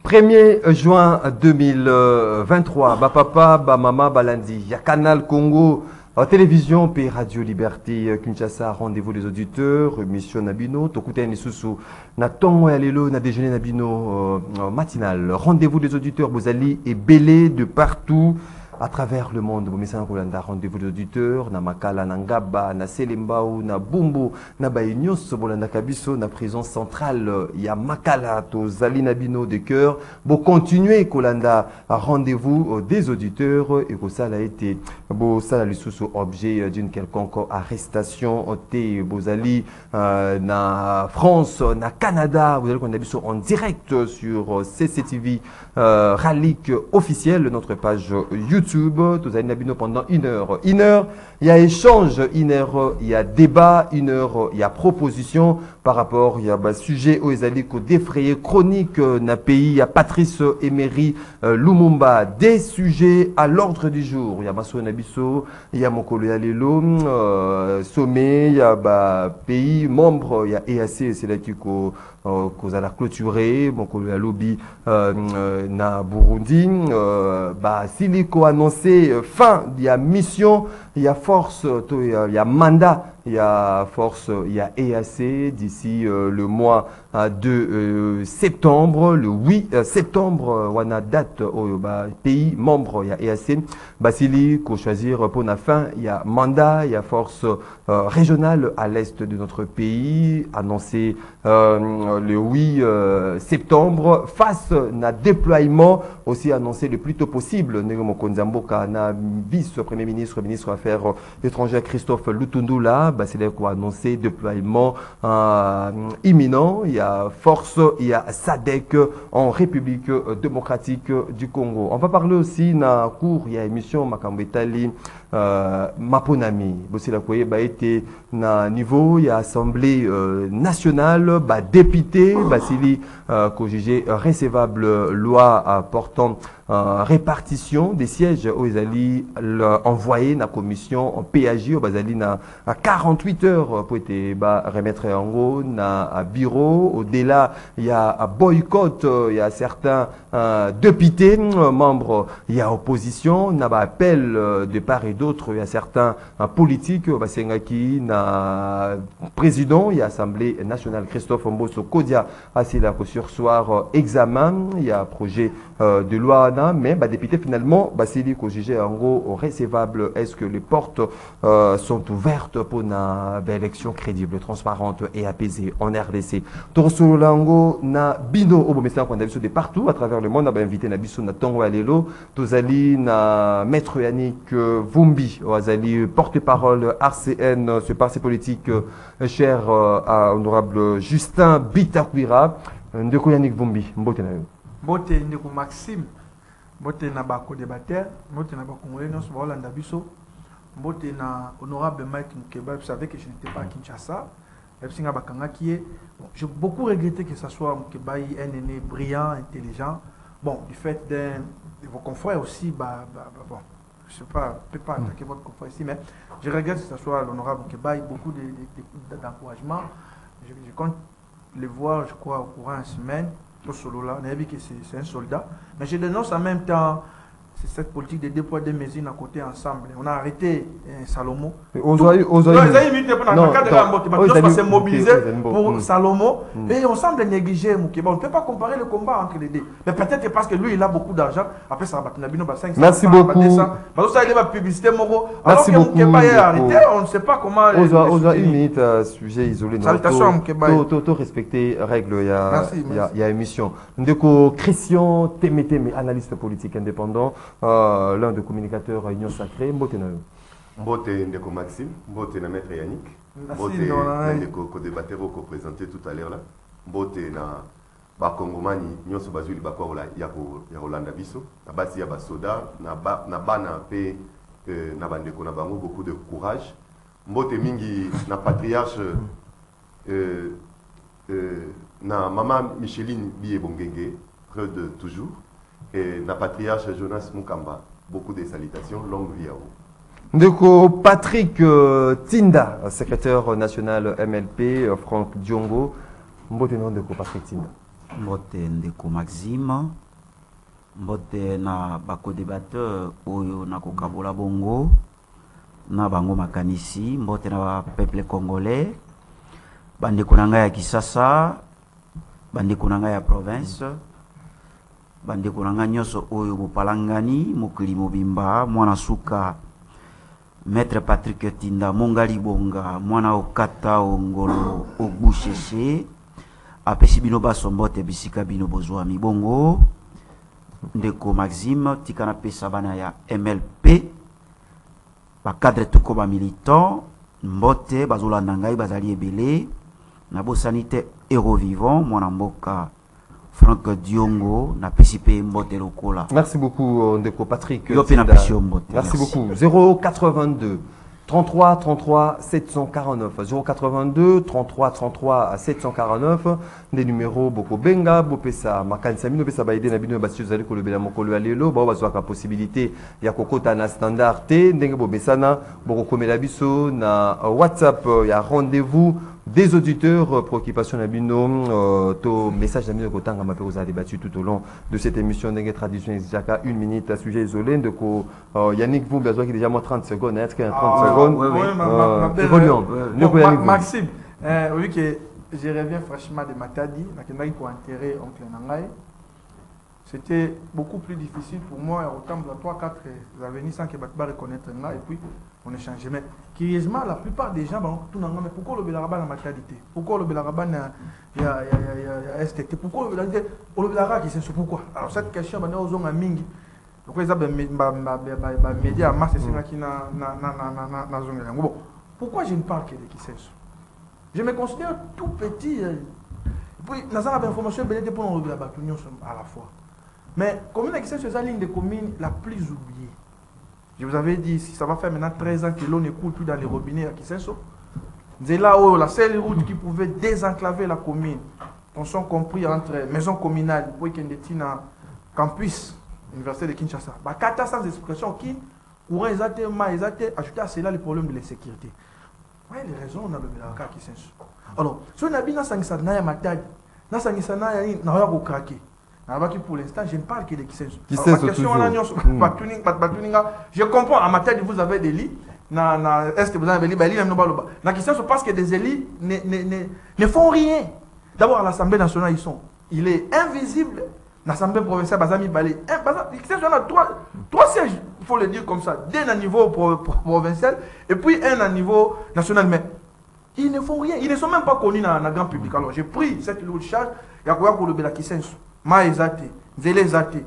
1er juin 2023, papa, mama, balandi, il y a Canal Congo, télévision, puis Radio Liberté, Kinshasa, rendez-vous des auditeurs, émission Nabino, Tokuten Nisusu, na Tongo Alelo, na déjeuner Nabino matinal, rendez-vous des auditeurs, Bozali et Belé de partout. À travers le monde, rendez-vous d'auditeurs, na Makala, na Ngaba, na Selembao, na Bumbo, na Baïnios, Bolanda Kabiso, na prison centrale, il y a Makala, to Zali Nabino de cœur. Bon, continuez, Kolanda, rendez-vous des auditeurs, et que ça a été, bon, ça a sous objet d'une quelconque arrestation, té, Bozali, na France, na Canada, vous allez qu'on a vu en direct sur CCTV, Ralik officiel, notre page YouTube. Tous allez nabino pendant une heure. Une heure, il y a échange. Une heure, il y a débat. Une heure, il y a proposition par rapport, il y a sujet aux Ezaliko défrayé chronique na pays. Il y a Patrice Emery Lumumba. Des sujets à l'ordre du jour. Il y a Masso Nabiso, il y a Mokolo Yalelo, sommet, il y a pays membres, il y a EAC, c'est là qu'on a clôturé, Mokolo Yalobi na Burundi, Siliko annoncé fin, il y a mission, il y a force, il y a mandat, il y a force, il y a EAC d'ici le mois de septembre, le 8 septembre, on a date au pays membre, il y a EAC, Basili, qu'on choisir pour la fin, il y a mandat, il y a force régionale à l'est de notre pays, annoncé le 8 septembre, face à déploiement, aussi annoncé le plus tôt possible, Négomo Konzamboka, na vice-premier ministre, ministre des Affaires étrangères Christophe Lutundula, Basile a annoncé déploiement imminent. Il y a force, il y a SADC en République démocratique du Congo. On va parler aussi dans la cour, il y a émission Makambetali Maponami. Basile a été na niveau, il y a Assemblée nationale, député, Basili qu'au jugé recevable loi portant répartition des sièges aux Ezali envoyés na commission en PAJ au Bazali na 48 heures pour être remettre en gros na bureau. Au-delà, il y a boycott, il y a certains députés membres, il y a opposition, na appel de part et d'autre, il y a certains politiques, Basengaki na président, il y a Assemblée nationale Christophe Mbosso Kodia assis là sur soir examen, il y a projet de loi mais député finalement c'est dit qu'au jugé en gros recevable. Est-ce que les portes sont ouvertes pour une élection crédible, transparente et apaisée en RDC? Torso Lango na bino au message qu'on a vu de partout à travers le monde. On a invité na biso na Tongo Alelo, Tozali na maître Yannick Vumbi, Ozali porte-parole RCN, ce parti politique cher à honorable Justin Bitakwira. Ndeko Yannick Vumbi, mbote na yo. Mbote ndeko Maxime. Mbote na bako débatteur, mbote na bako ngolé nyonso Holanda biso, mbote na honorable Mike Mukeba. Vous savez que je n'étais pas à Kinshasa. J'ai beaucoup regretté que ce soit Mukeba, un aîné brillant, intelligent. Bon, du fait de vos confrères aussi, bon, je ne sais pas, je ne peux pas attaquer votre confrère ici, mais je regrette que ce soit l'honorable Mukeba, beaucoup d'encouragement. Je compte le voir, je crois, au courant d'une semaine. Au solo là, on a vu que c'est un soldat. Mais je dénonce en même temps cette politique de déploie des mesures à côté ensemble. On a arrêté Salomo. Pour Salomo. Et on semble négliger Mukeba. On ne peut pas comparer le combat entre les deux. Mais peut-être parce que lui, il a beaucoup d'argent. Après, ça va battre 500. Merci beaucoup. Publicité Moro. Alors que Mukeba est arrêté, on ne sait pas comment. Une minute, sujet isolé. Salutations à Mukeba. Tout respecter règles, il y a émission. Ndeko Christian Temeteme, analyste politique indépendant. L'un des communicateurs à Union Sacrée, Mbote na yo. Mbote Ndeko Maxime, Mbote na maître Yannick, Mbote Ndeko co-débatteur qu'on présentait tout à l'heure là, Mbote na Bakongomani, Nyonso Bazuli Bakola ya Rolanda Biso, na basi ya basoda, na bana pe na bandeko na bango beaucoup de courage. Mbote mingi na patriarche na maman Micheline Biye Bongenge, près de toujours. Et la patriarche Jonas Mukamba, beaucoup de salutations, longue vie à vous. Ndeko Patrick Tinda, secrétaire national MLP, Franck Diongo, Mbote non Ndeko Patrick Tinda. Mbote ndeko Maxime, mbote na bako débatteur oyo na kokabola bongo, na bango makanisi, mbote na peuple congolais, bandeko nanga ya Kisasa, bandeko nanga ya province, bandeko nanga nyoso oyo bopalangani, mokili mobimba, mwana suka, Maître Patrick Tinda, Mongali Bonga, mwana okata ongolo ogbusheshe, apesi bino baso mbote bisika bino bozwa mibongo, ndeko Maxime, tikana pesa bana ya MLP, ba cadre toko ba militant, mbote bazolanda ngai bazali ebele, na bo sanité héros vivant, mwana mboka Franck Diongo, na pesi pe mbote lokola. Merci beaucoup ndeko Patrick. Merci beaucoup. 082 33 33 749 082 33 33 749 des numéros boko benga bopesa makanisa mino pesa baide na bino basio zali ko lobela mokolo alelo ba bazwa ka possibilité ya kokota na standard te ndenge bobesana boko komela biso na WhatsApp ya rendez-vous des auditeurs, préoccupation Nabino, to message Nabino Kotanga m'a fait débattu tout au long de cette émission d'Engue Tradition Zaka, une minute à sujet isolé. De ko Yannick, vous besoin qu'il déjà moins 30 secondes, est-ce qu'il y a 30 secondes? Maxime, vu que je reviens franchement de Matadi, pour enterrer oncle Nangai, c'était beaucoup plus difficile pour moi, autant de 3-4 avenirs sans que je reconnaître Nangai, et puis on échangeait. Mais curieusement, la plupart des gens, mais pourquoi le Bélaraba na maternité? Pourquoi le Bélaraba na STT? Pourquoi le Bélaraba qui c'est pourquoi? Alors cette question, on a un mingi. Pourquoi ils ont des médias à masse qui na bon, pourquoi je ne parle que de qui c'est? Je me considère tout petit. Puis, nous avons l'information pour nous le à la fois. Mais commune qui c'est la ligne de commune la plus oubliée. Je vous avais dit, si ça va faire maintenant 13 ans que l'eau ne coule plus dans les robinets à Kisenso, c'est là où la seule route qui pouvait désenclaver la commune, on sont compris entre maison communale, Poikendetina, campus, université de Kinshasa. 400 expressions qui, courant exactement, ajouter à cela les problèmes de la sécurité. Vous voyez les raisons, on a le Belaka à Kisenso. Alors, si on a bien dans la matadi, dans la matadi, on a craqué. Pour l'instant, je ne parle que de Kisenso. Je comprends, en matière de vous avez des lits, est-ce que vous avez des lits, dans Kisenso, parce que des élits ne font rien. D'abord, à l'Assemblée nationale, il est invisible. L'Assemblée provinciale, Bazami Balé. Kisenso, on a trois sièges, il faut le dire comme ça, d'un à niveau provincial et puis un à niveau national. Mais ils ne font rien. Ils ne sont même pas connus dans le grand public. Alors, j'ai pris cette lourde charge, il y a quoi pour le Kisenso. Maïzate, Zélezate,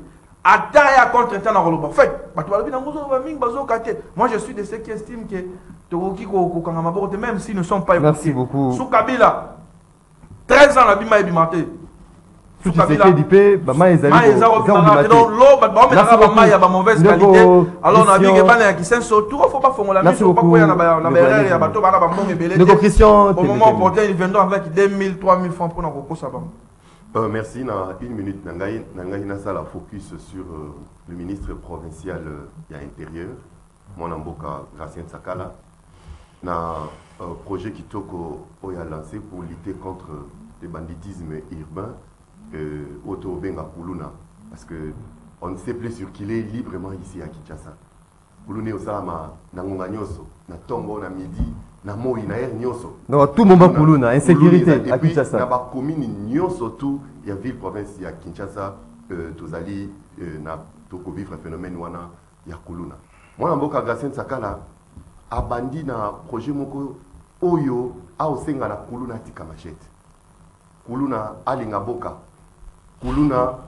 Ataya contre-temps dans le fait. Moi, je suis de ceux qui estiment que même s'ils ne sont pas écoutés. Merci beaucoup. Sous Kabila, 13 ans, la Bima est bimaté. Sous Kabila, mauvaise qualité. Alors, on a dit que il faut pas faire la mise au au moment où ils viendront avec 2000, 3000 francs pour nous. Merci. Dans une minute, Nangaï la focus sur le ministre provincial de l'Intérieur, Monamboka Gracien Sakala, un projet qui a lancé pour lutter contre le banditisme urbain Auto Benga Kuluna. Parce qu'on ne sait plus sur qui il est librement ici à Kinshasa. Kulune Osama, Nangonga Nyoso, na Tongo, na Midi, na Moi, na Air Nyoso. Non, tout moment Kuluna, insécurité à Kinshasa. Na ba commune Nyoso tout, il y a ville province à Kinshasa, Tozali, na Toko vivre phénomène wana ya Kuluna. Moi na mboka Gracien Sakala, abandi na projet moko oyo a osenga na Kuluna tika machete. Kuluna alinga boka. Kuluna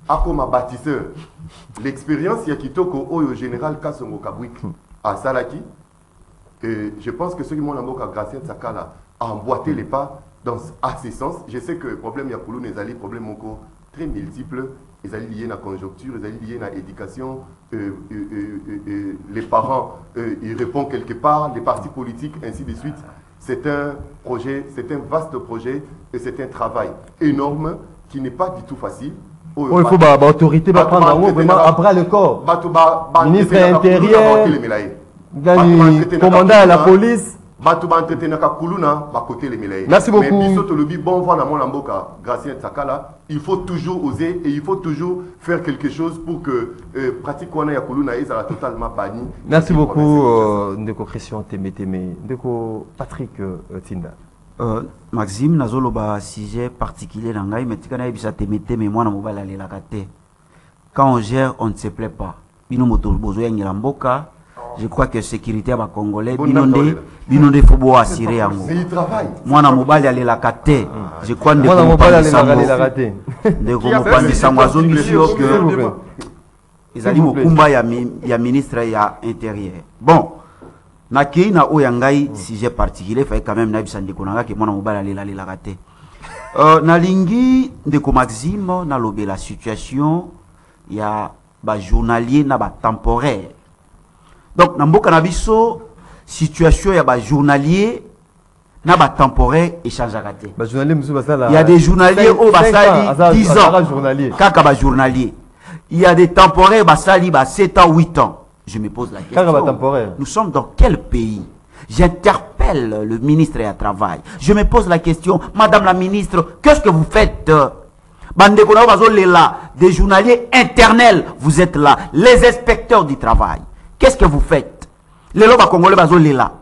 akoma bâtisseur. L'expérience ya kitoko oyo général Kasongo Kabwik à Salaki. Et je pense que ceux qui m'ont l'amboka Gracien Sakala a emboîté les pas à ce sens. Je sais que le problème ya Kuluna est problème encore très multiples. Ils sont liés à la conjoncture, ils sont liés à l'éducation. Les parents, ils répondent quelque part, les partis politiques, ainsi de suite. C'est un projet, c'est un vaste projet et c'est un travail énorme qui n'est pas du tout facile. Il faut que l'autorité va prendre vraiment à bras le corps. Ministre intérieur, commandant à la police. Batu ba entretenir ka kuluna ba côté les mélèes. Merci beaucoup. Mais biso to lobi bon voix dans mon lamboka Gracien Tsakala, il faut toujours oser et il faut toujours faire quelque chose pour que pratique wana ya kuluna ezala totalement banni. Merci beaucoup Ndeko Christian Teme Ndeko Patrick Tinda. Maxime nazoloba sujet particulier na ngai mais tikana yebisa Teme mwana mobala lelaka te. Quand on gère, on ne se plaît pas. Bino moto bozo ya ngilamboka. Je crois que sécurité ba congolais binonde faut boire assurer yango. Mwana mobali alelaka te. Je crois que mwana mobali alelaka te. Ndeko mopandi sangwazo misio que ezali mokumba ya ministre ya intérieur. Bon, na kei na oyangai sujet particulier fait quand même na bisa ndeko nanga ke mwana mobali alelaka te. Na lingi ndeko Maxime na lobé la situation ya ba journalier na ba temporaire. Donc, dans le Canabiso, situation, il y a des journaliers, il y a des temporaires, échange à rater. Il y a des journaliers au Basali 10 ans. Kaka journalier. Il y a des temporaires Basali 7 ans, 8 ans. Je me pose la question. Nous sommes dans quel pays? J'interpelle le ministre du Travail. Je me pose la question, Madame la ministre, qu'est-ce que vous faites? Des journaliers internels, vous êtes là. Les inspecteurs du travail. Qu'est-ce que vous faites? Les lois congolais sont là.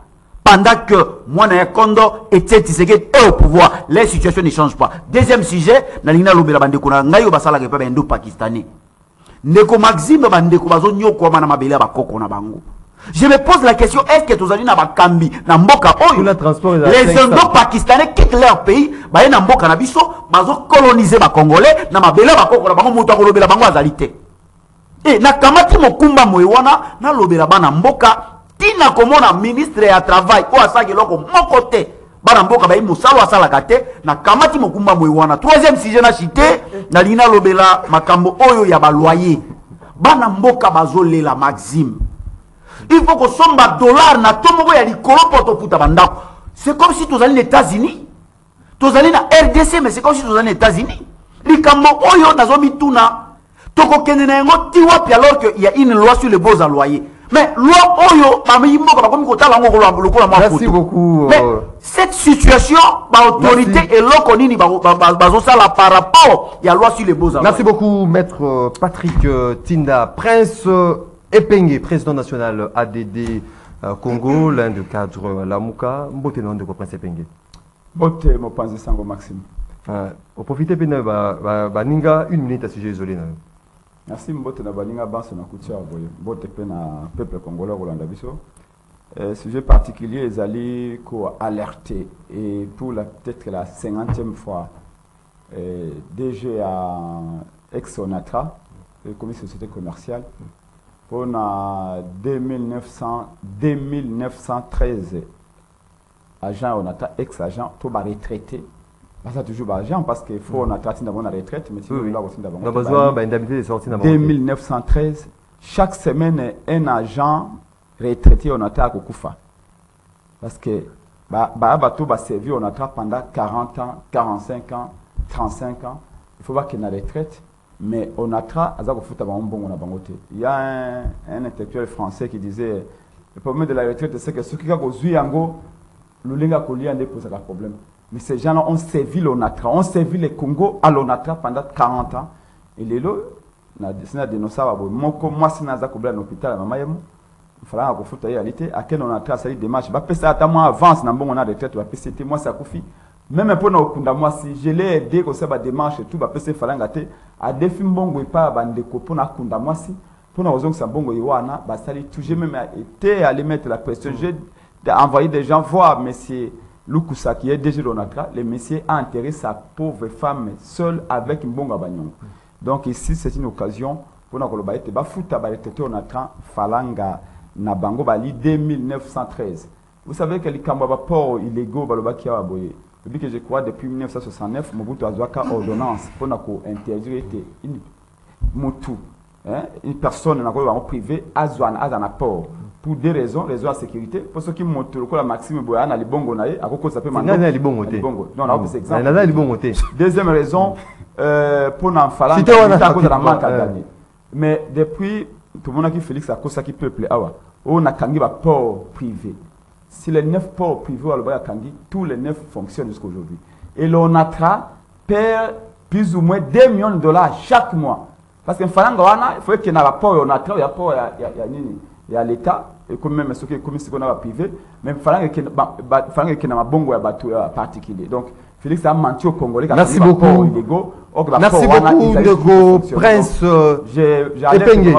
Pendant que moi, Kondo et Tshisekedi est au pouvoir, les situations ne changent pas. Deuxième sujet, Nalina Lobela Bandekuna, Ngayo Basala Repa Bendo Pakistanais. Ndeko Maxime Bandeko Bazo Nyoko Mana Mabela Bakoko na Bango. Je me pose la question, est-ce que tous allez na Bakambi, na Mboka Oyo, les Indo-Pakistanais quittent leur pays, Baye na Mboka na Biso, Bazo coloniser ba Congolais, na Mabela Bakoko na Bango, Moutako Lobela Bango Azalité. Et na kamati mokumba moiwana na lobela bana mboka tina komona ministre ya travail o asaki loko mokote bana mboka bayi musalo asala kate na kamati mokumba moiwana. Troisième sujet na chité na lina lobela makambo oyo ya ba loyer bana mboka bazolela Maxime. Il faut que somba dollar na tomoko ya likolo poto puta bandako. C'est comme si tous allons aux États-Unis. Tous allons na RDC mais c'est comme si tous allons aux États-Unis. Likambo oyo nazomi tuna alors qu'il y a une loi sur les beaux à loyer. Mais loi Oyo, merci beaucoup. Mais cette situation, l'autorité est là qu'on y par rapport à la loi sur les beaux à loyer. Merci beaucoup, maître Patrick Tinda, Prince Epenge, président national ADD Congo, l'un des cadres Lamouka. Mbote nom de Prince Epenge. Mbote, mon pense Sango Maxime. Au profiter de Ninga, une minute à sujet isolé. Merci Mbote na baninga banso na couture boye. Mbote pe na peuple congolais Rolanda biso. Sujet particulier ezali ko alerter et pour peut-être la 50e fois DG à Ex-Onatra, comme société commerciale pour na 2913 agents Onatra ex-agents to ba retraité. Ça toujours agent parce qu'il faut on a traité d'abord la retraite mais sinon là aussi d'abord. On a besoin d'indemnité de sortie d'abord. 2913 chaque semaine un agent retraité on a à Kokufa. Parce que bateau va servir on a pendant 40 ans, 45 ans, 35 ans. Il faut pas qu'il y ait une retraite mais on a à Kofuta bon on a bangoté. Il y a un intellectuel français qui disait le problème de la retraite c'est que ceux qui ont yango le linga colia ne pose pas problème. Mais ces gens-là ont servi l'ONATRA, ont servi le Congo à l'ONATRA pendant 40 ans. Et les lots, moi, si je suis dans l'hôpital, il fallait que je réalité à quel ONATRA ça démarche. Je vais avance dans mon retraite, je moi ça confie. Même pour nous, si je l'ai aidé comme ça, démarche et tout, je vais faire à défi bongo et pas bande pour na kunda moi si pour nous raison que ça bongo iwana, ça lui toujours même été à aller mettre la pression. J'ai envoyé des gens voir monsieur Lukusa qui est déjà l'ONATRA, le monsieur a enterré sa pauvre femme seule avec une bonne bagnon. Donc ici c'est une occasion pour nous koloba ete ba futa ba retraité ONATRA falanga na bango bali 2913. Vous savez que les kamba port illégaux baloba ki aboye. Depuis que je crois depuis 1969 Mobutu azwaka ordonnance pour na ko interdire une mutu une personne na ko privé azana port. Pour des raisons de sécurité. Pour ceux qui montent le Maxime Boya, na libongo nae, à quoi ça peut maintenant. Non, non, c'est exemple. Deuxième raison, pour n'en falloir à cause de la manque à gagner. Mais depuis, tout le monde qui Félix à cause qui peuple, on a kangi ba port privé. si les 9 ports privés à l'Obaya Kandi, tous les 9 fonctionnent jusqu'à aujourd'hui. Et l'ONATRA perd plus ou moins 2 millions de dollars chaque mois. Parce qu'il faut qu'il y ait un rapport ONATRA, il y a l'État, et comme même ce qu'on a privé, mais il faut qu'il y ait un bon particulier. Donc, Félix a menti au Congolais. Merci beaucoup. Merci beaucoup, Ndeko Prince Epengue.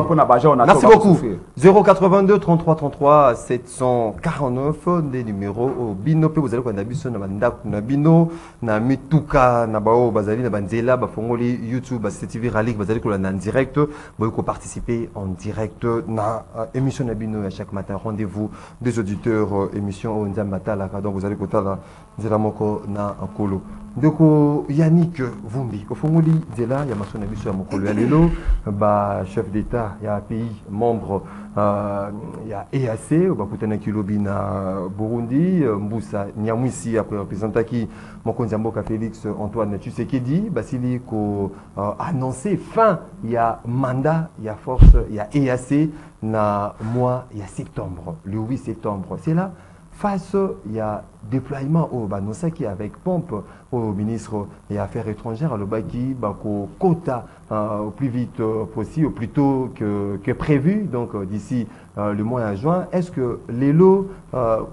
Merci beaucoup. 082 33 33 749 des numéros au bino pe vous allez connaître biso na mandaku na bino na mituka na bao bazali na banzela ba fongoli YouTube ba CTV Rally bazali ko en direct boy ko participer en direct na émission na bino à chaque matin rendez-vous des auditeurs émission au Nzambata la donc vous allez kotala nzela moko na akolo. Ndeko Yannick Vumbi ko fongoli nzela ya masona biso ya mokolo ya lelo ba chef d'état ya pays membre il y a EAC, bakutana kilobi na Burundi, Mbusa Nyamwisi après représentant qui Mokonzi Mboka Félix Antoine Tshisekedi, basili ko annoncé fin il y a mandat, il y a force, il y a EAC na mois il y a septembre, le 8 septembre. C'est là face il y a déploiement au Banosaki avec pompe au ministre des Affaires étrangères à l'Obaki bako quota au plus vite possible, au plus tôt que prévu, donc d'ici le mois de juin. Est-ce que les lots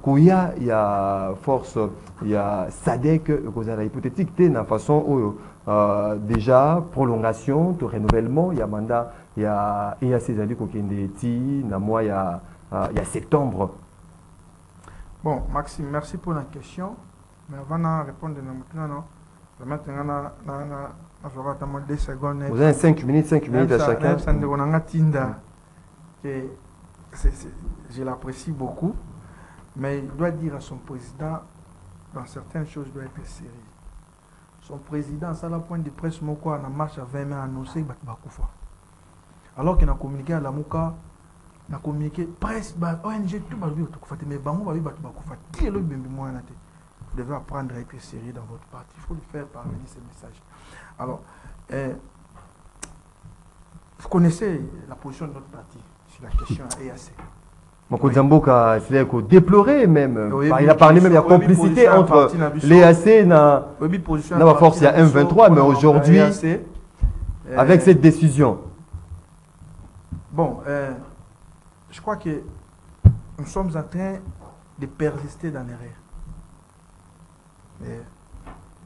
Kouya, il y a force, il y a SADEC, hypothétique, de la façon où déjà prolongation, tout renouvellement, il y a mandat, il y a ces alliés qui ont dans mois il y a septembre. Bon, Maxime, merci pour la question. Mais avant de répondre, je vais maintenant 2 secondes. Vous avez 5 minutes à chacun. Je l'apprécie beaucoup, mais il doit dire à son président, dans certaines choses, il doit être sérieux. Son président, ça la point de presse, on a marche à 20 mai annoncé qu'il va couper. Alors qu'il a communiqué à la Mouka, il a communiqué presse, ONG, tout va bien, mais Bango va bien, qui est le bien moi en tête. Vous devez apprendre à être sérieux dans votre parti. Il faut le faire parvenir ces messages. Alors, vous connaissez la position de notre parti sur la question EAC. Mokonzi Mboka, c'est qu'il a déploré même. Oui, il a parlé même de la complicité entre l'EAC et la force, il y a M23, mais aujourd'hui, avec cette décision. Bon, je crois que nous sommes en train de persister dans l'erreur. Mais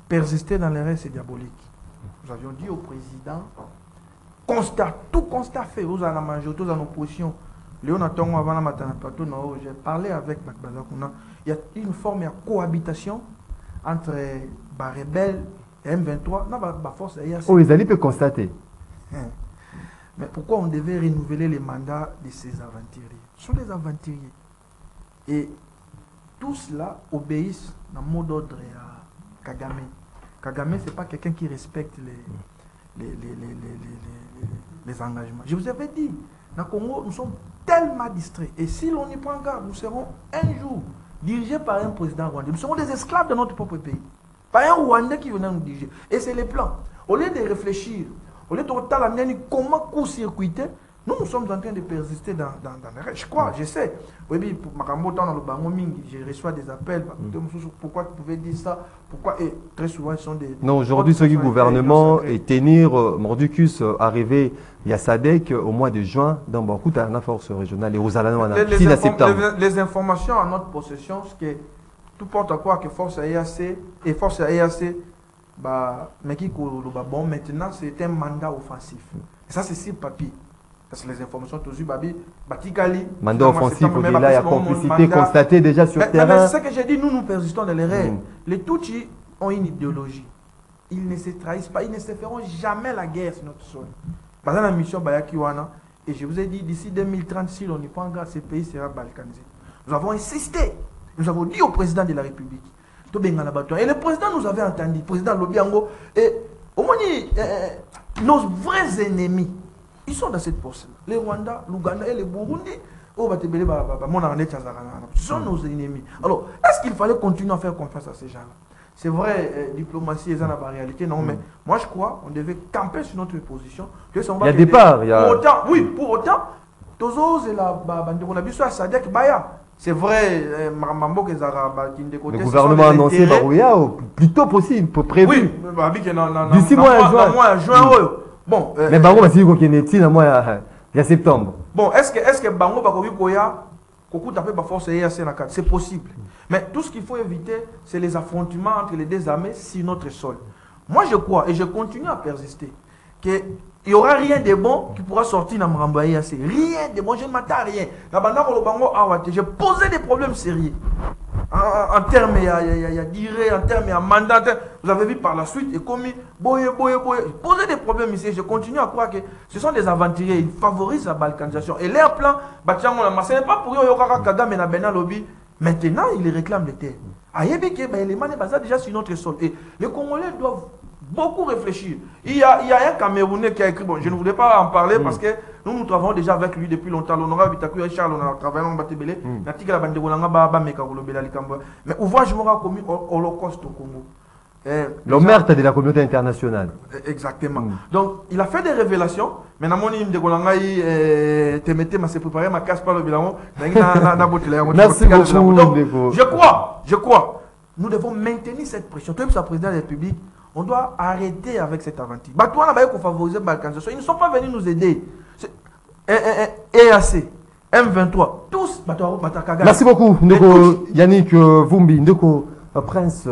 persister dans l'erreur, c'est diabolique. Nous avions dit au président, tout constat fait, vous en avez mangé, tous en opposition. Léon Tongo avant la matin, j'ai parlé avec Bakbazakuna. Il y a une forme de cohabitation entre les rebelles et M23. Non, la force est oh, les alliés peuvent constater. Mais pourquoi on devait renouveler les mandats de ces aventuriers? Ce sont des aventuriers. Et tout cela obéissent dans le mot d'ordre à Kagame. Kagame, ce n'est pas quelqu'un qui respecte les engagements. Je vous avais dit, dans le Congo, nous sommes tellement distraits. Et si l'on y prend garde, nous serons un jour dirigés par un président rwandais. Nous serons des esclaves de notre propre pays. Par un Rwandais qui venait nous diriger. Et c'est les plans. Au lieu de réfléchir, au lieu de regarder comment court-circuiter, nous sommes en train de persister dans les règles. Je crois, je sais. Oui, pour Makambo, dans le Bango Mingi, je reçois des appels. Pourquoi tu pouvez dire ça? Pourquoi? Et très souvent, ils sont des. Non, aujourd'hui, ce gouvernement est tenir Mordicus arrivé, il y a SADEC au mois de juin dans beaucoup de la force régionale et aux septembre. Les informations en notre possession, c'est que tout porte à croire que force EAC et force EAC, mais qui bon, maintenant, c'est un mandat offensif. Et ça, c'est sur papier. Parce que les informations, toujours, Batikali. Mandat offensif, il y a complicité constatée déjà sur le terrain. Mais c'est ce que j'ai dit, nous persistons dans les règles. Les Tutsis ont une idéologie. Ils ne se trahissent pas, ils ne se feront jamais la guerre sur notre sol. Par exemple, la mission Bayakiwana, et je vous ai dit, d'ici 2030, si l'on n'y prend garde, ce pays sera balkanisé. Nous avons insisté, nous avons dit au président de la République, et le président nous avait entendu, le président Lobiango, et au moins, nos vrais ennemis, ils sont dans cette poste. Les Rwandais, l'Ouganda et les Burundi, ce sont nos ennemis. Alors, est-ce qu'il fallait continuer à faire confiance à ces gens-là? C'est vrai, diplomatie est dans la réalité, non, mais moi je crois qu'on devait camper sur notre position. Il y a des parts. Pour autant, oui, pour autant, Tozo, c'est la Sadek Baya. c'est vrai, Mambo Kezara, qui le gouvernement a annoncé Barouya plus tôt possible, prévu. Oui, d'ici mois juin. Bon, mais Bango va dire qu'il est dans mois de septembre. Bon, est-ce que Bango va Koya Koku tapé par force EAC na c'est possible. Mais tout ce qu'il faut éviter, c'est les affrontements entre les deux armées sur notre sol. Moi, je crois, et je continue à persister, qu'il n'y aura rien de bon qui pourra sortir dans Mramba EAC. Rien de bon, je ne m'attends à rien. J'ai posé des problèmes sérieux. En termes, il y a durée, en termes, il y a mandat. Vous avez vu par la suite, et commis, boye. Poser des problèmes ici, je continue à croire que ce sont des aventuriers, ils favorisent la balkanisation. Et leur plan, ce n'est pas pour eux, Kagame et Bena Lobby. Maintenant, ils réclament les terres. Les manes basés déjà sur notre sol. Et les Congolais doivent beaucoup réfléchir. Il y a un Camerounais qui a écrit, bon, je ne voulais pas en parler parce que nous travaillons déjà avec lui depuis longtemps. L'honorable Bitakou et Charles, on a travaillé en Batebele. Mais ouvrage mora commis Holocauste au Congo. L'omerta de la communauté internationale. Exactement. Donc, il a fait des révélations. Maintenant, mon hymne de Golangaï, s'est préparé, ma casse par le bilan. Merci beaucoup. Donc, je crois, nous devons maintenir cette pression. Toi, le président de la République, on doit arrêter avec cette aventure. Toi, on a pour favoriser la balkanisation. Ils ne sont pas venus nous aider. EAC, M23, tous. Merci beaucoup, Yannick Vumbi, Prince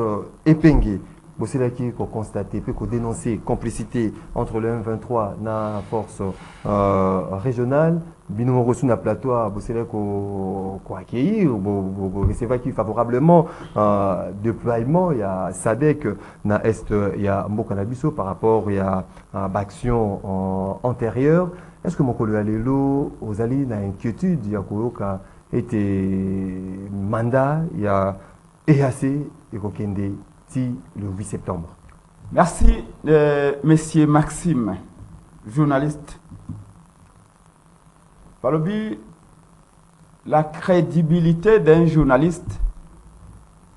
Epenge. C'est là qu'il faut constater, puis qu'on dénoncer complicité entre le M23 et la force régionale. Bino reçu na plateau, c'est là qu'on accueillir, recevoir favorablement déploiement. Il y a SADC na est, il y a Mbokanabiso par rapport il y a action antérieure. Est-ce que mon collègue Alélo, aux alliés n'a inquiétude, il y a quoi été mandat, il y a EAC et Kokende le 8 septembre. Merci, monsieur Maxime, journaliste. Par le but, la crédibilité d'un journaliste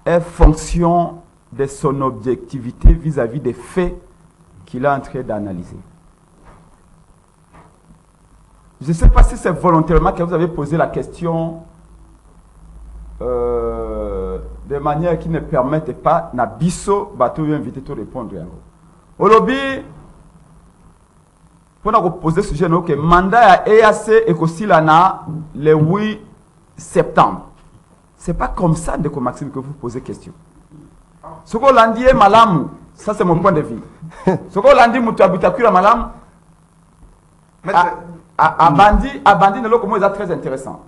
est fonction de son objectivité vis-à-vis des faits qu'il est en train d'analyser. Je ne sais pas si c'est volontairement que vous avez posé la question de manière qui ne permette pas na biso bateau invité de répondre. Au lobby, pour nous poser ce sujet, que le mandat à EAC est aussi là le 8 septembre. Ce n'est pas comme ça, de Maxime, que vous posez question. Ce que l'on dit est malam, ça c'est mon point de vue. Ce que l'on dit, mutu abitakura malam, à bandi, comment est très intéressant.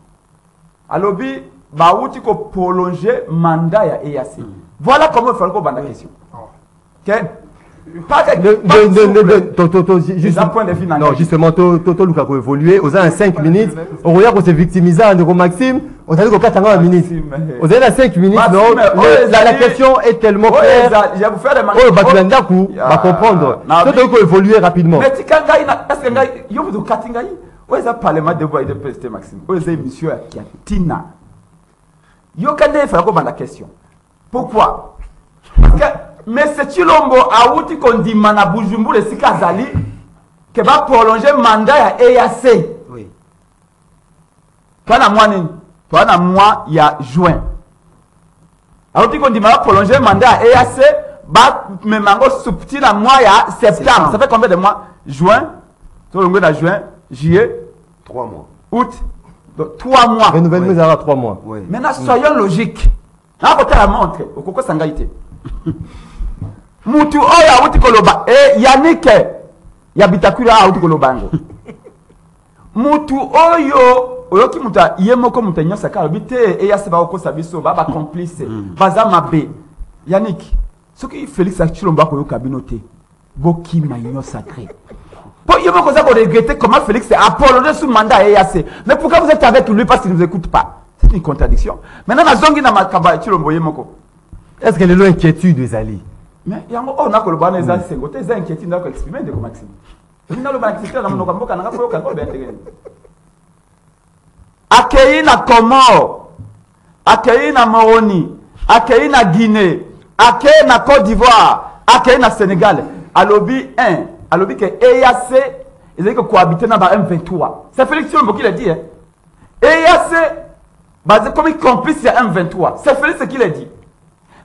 À lobby, il faut prolonger le mandat à EAC. Voilà comment il faut répondre à la question. Non, justement, Toto Luka a évolué. Aux 5 minutes, on regarde qu'on s'est victimisé à Maxime. On a dit qu'on 4 minutes. Vous avez 5 minutes, non? La question est tellement claire. Je vais vous faire des manifestations. On va comprendre. Toto Luka a évolué rapidement. Mais est-ce que vous avez Katingaï? Où est-ce que le Parlement de Bois de PST, Maxime? Où est-ce que monsieur Tina? Yokande il faut répondre à la question. Pourquoi? Parce que mais c'est Chilombo a outi qu'on dit mana Bujumbura et Sikazali qui va prolonger le mandat à EAC. Oui. Toi na moi il y a juin. A outi qu'on dit mana prolonger le mandat à EAC, bah me mango subtil à moi il y a septembre. Ça fait combien de mois? Juin, tout le monde a juin, juillet, 3 mois. Août. Donc, 3 mois. Renouvellement, ça va 3 mois. Oui. Maintenant, soyons logiques. Là, on la montre. Au Koko Sangaïté. Moutou Oya Outi Koloba. Et Yannick, Yabitakura Outi Kolobango. Moutou Oyo, Oyoki Mouta, Yemoko Moutenyo Saka, Obite, et Yaseba Oko Sabiso, Baba complice, Bazama B. Yannick, ce qui Félix Achilomba Koyo Kabinote, Boki Maïno Sacré. Pour il faut regretter comment Félix a prolongé sous mandat EAC. Mais pourquoi vous êtes avec lui parce qu'il ne nous écoute pas? C'est une contradiction. Maintenant, est-ce qu'elle est l'inquiétude des alliés? Mais il y a un peu de inquiétude dans l'exprimer de Maxime. Accueillir na Comore, accueillir na Moroni, accueillir na Guinée, accueillir na Côte d'Ivoire, accueillir na Sénégal. À lobby 1. Alors que EAC, ils ont cohabité dans M23. C'est Félix Chilombo qui l'a dit. EAC, basé comme complice il y a M23. C'est Félix qui l'a dit.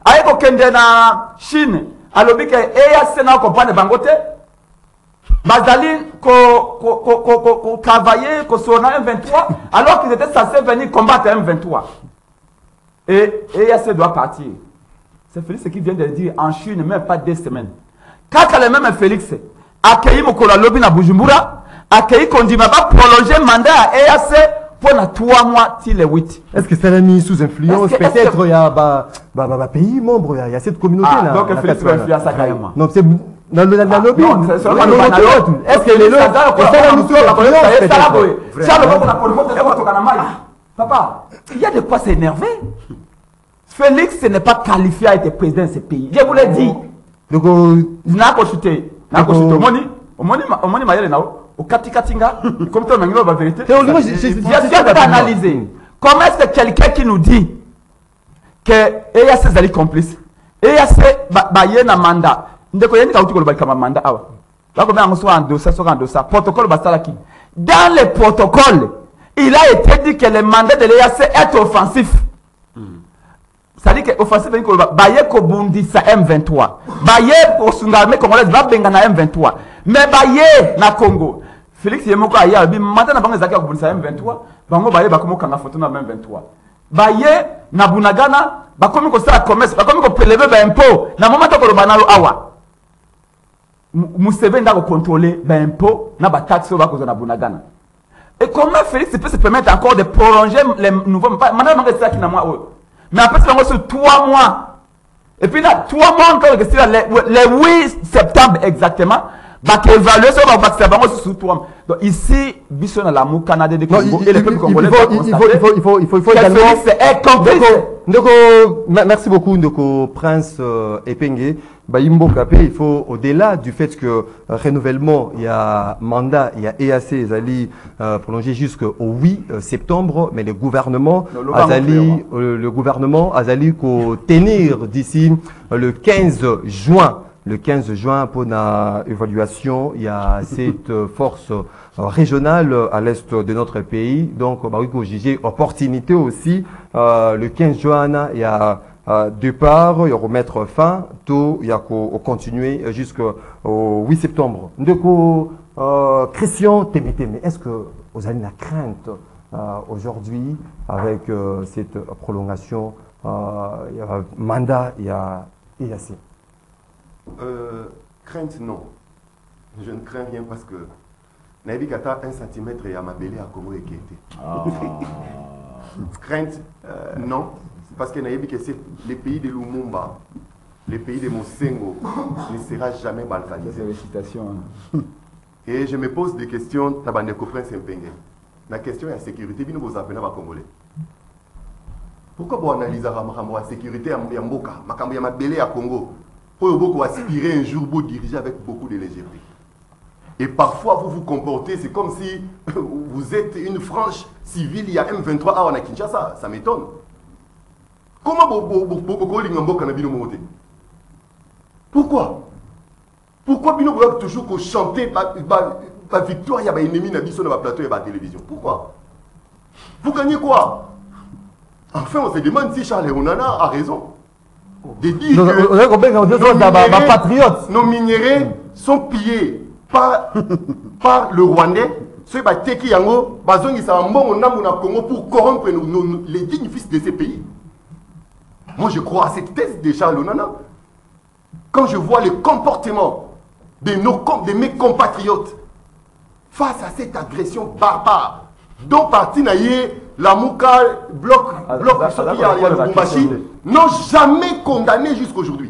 Avec aucun na Chine, à l'objet que EAC n'a pas de bangote. Bazali ko travailler ko sur M23 alors qu'ils étaient censés venir combattre M23. Et EAC doit partir. C'est Félix qui vient de le dire en Chine, même pas 2 semaines. Quand le même Félix accueilli Mokola Lobby na Bujumbura, accueilli Kondima va prolonger le mandat à EAC pour 3 mois till le 8. Est-ce que c'est la mise sous influence? Peut-être il y a pays membre, il y a cette communauté là. Donc Félix va influencer ça carrément. Non, c'est dans le lobby. Est-ce que les papa, il y a de quoi s'énerver. Félix ne n'est pas qualifié à être président de ce pays. Je vous l'ai dit. Donc, n'a pas chuté. Omoni Mayele Nao, au Katikatinga, comme tu as la vérité. J'ai analysé. Comment est-ce que quelqu'un qui nous dit que EAC est complice, EAC a un mandat, ndeko yeni kauti ko ba mandat awa. Là comme on soit en dossier, protocole basalaki. Dans le protocole, il a été dit que le mandat de l'EAC est offensif. C'est-à-dire que offensif veut dire baye ko bundisa M23. Baye ko sungarme congolaise va benga na M23. Mais baye na Congo. Félix Yemoko aya bi mandat na bango zakia ko bundisa M23. Bango baye ba komo kanga photo na M23. Baye na Bunagana ba komi ko sala commerce, ba komi ko prélever ba impôt na moment to ko banalo awa. Museveni nda ko contrôler ba impôt na ba taxe ba ko na Bunagana. Et comment Félix peut se permettre encore de prolonger les nouveaux mandat mango ça qui na moi. Mais après, c'est sur 3 mois. Et puis là, 3 mois encore, le 8 septembre exactement, bah, évaluer ça, va passer sur 3 mois. Donc ici, Bisson à l'amour Canada de Congo et le peuple congolais. Il faut également. Donc, merci beaucoup, Ndoko Prince Epenge. Baïmbo Kapé, il faut, au-delà du fait que renouvellement, il y a mandat, il y a EAC, Zali prolongé jusqu'au 8 septembre, mais le gouvernement Azali ko tenir d'ici le 15 juin. Le 15 juin, pour une évaluation, il y a cette force régionale à l'est de notre pays. Donc, il faut juger opportunité aussi. Le 15 juin, il y a départ, il y a remettre fin, tout, il y a continuer jusqu'au 8 septembre. Donc, Christian Témétémé, est-ce que vous avez la crainte aujourd'hui avec cette prolongation, il y a mandat, il y a EAC? Crainte, non. Je ne crains rien parce que Naïbikata 1 cm et à ma belé à Congo et qui était. Crainte, non. Parce que Naïbik, c'est les pays de Lumumba, les pays de Mosengo ne sera jamais balkanisé. Et je me pose des questions, Tabandeko Prince Mpenge. La question est la sécurité, bien vous appelez à Congolais. Pourquoi vous analysez la sécurité à Mboka, ma belé à Congo? Pour beaucoup aspirer un jour vous diriger avec beaucoup de légèreté. Et parfois vous vous comportez, c'est comme si vous êtes une frange civile, il y a M23 à Kinshasa, ça m'étonne. Comment pourquoi? Pourquoi Bino toujours chanter la victoire, il y a des ennemis sur le plateau et la télévision? Pourquoi? Vous gagnez quoi? Enfin, on se demande si Charles Onana a raison. De dire que nos minéraux sont pillés par le Rwandais. Ceux qui ont Congo pour corrompre les dignes fils de ces pays. Moi, je crois à cette thèse de Charles Onana. Quand je vois le comportement de mes compatriotes face à cette agression barbare, dont parti la Mouka, bloc Lubumbashi, n'ont jamais condamné jusqu'aujourd'hui.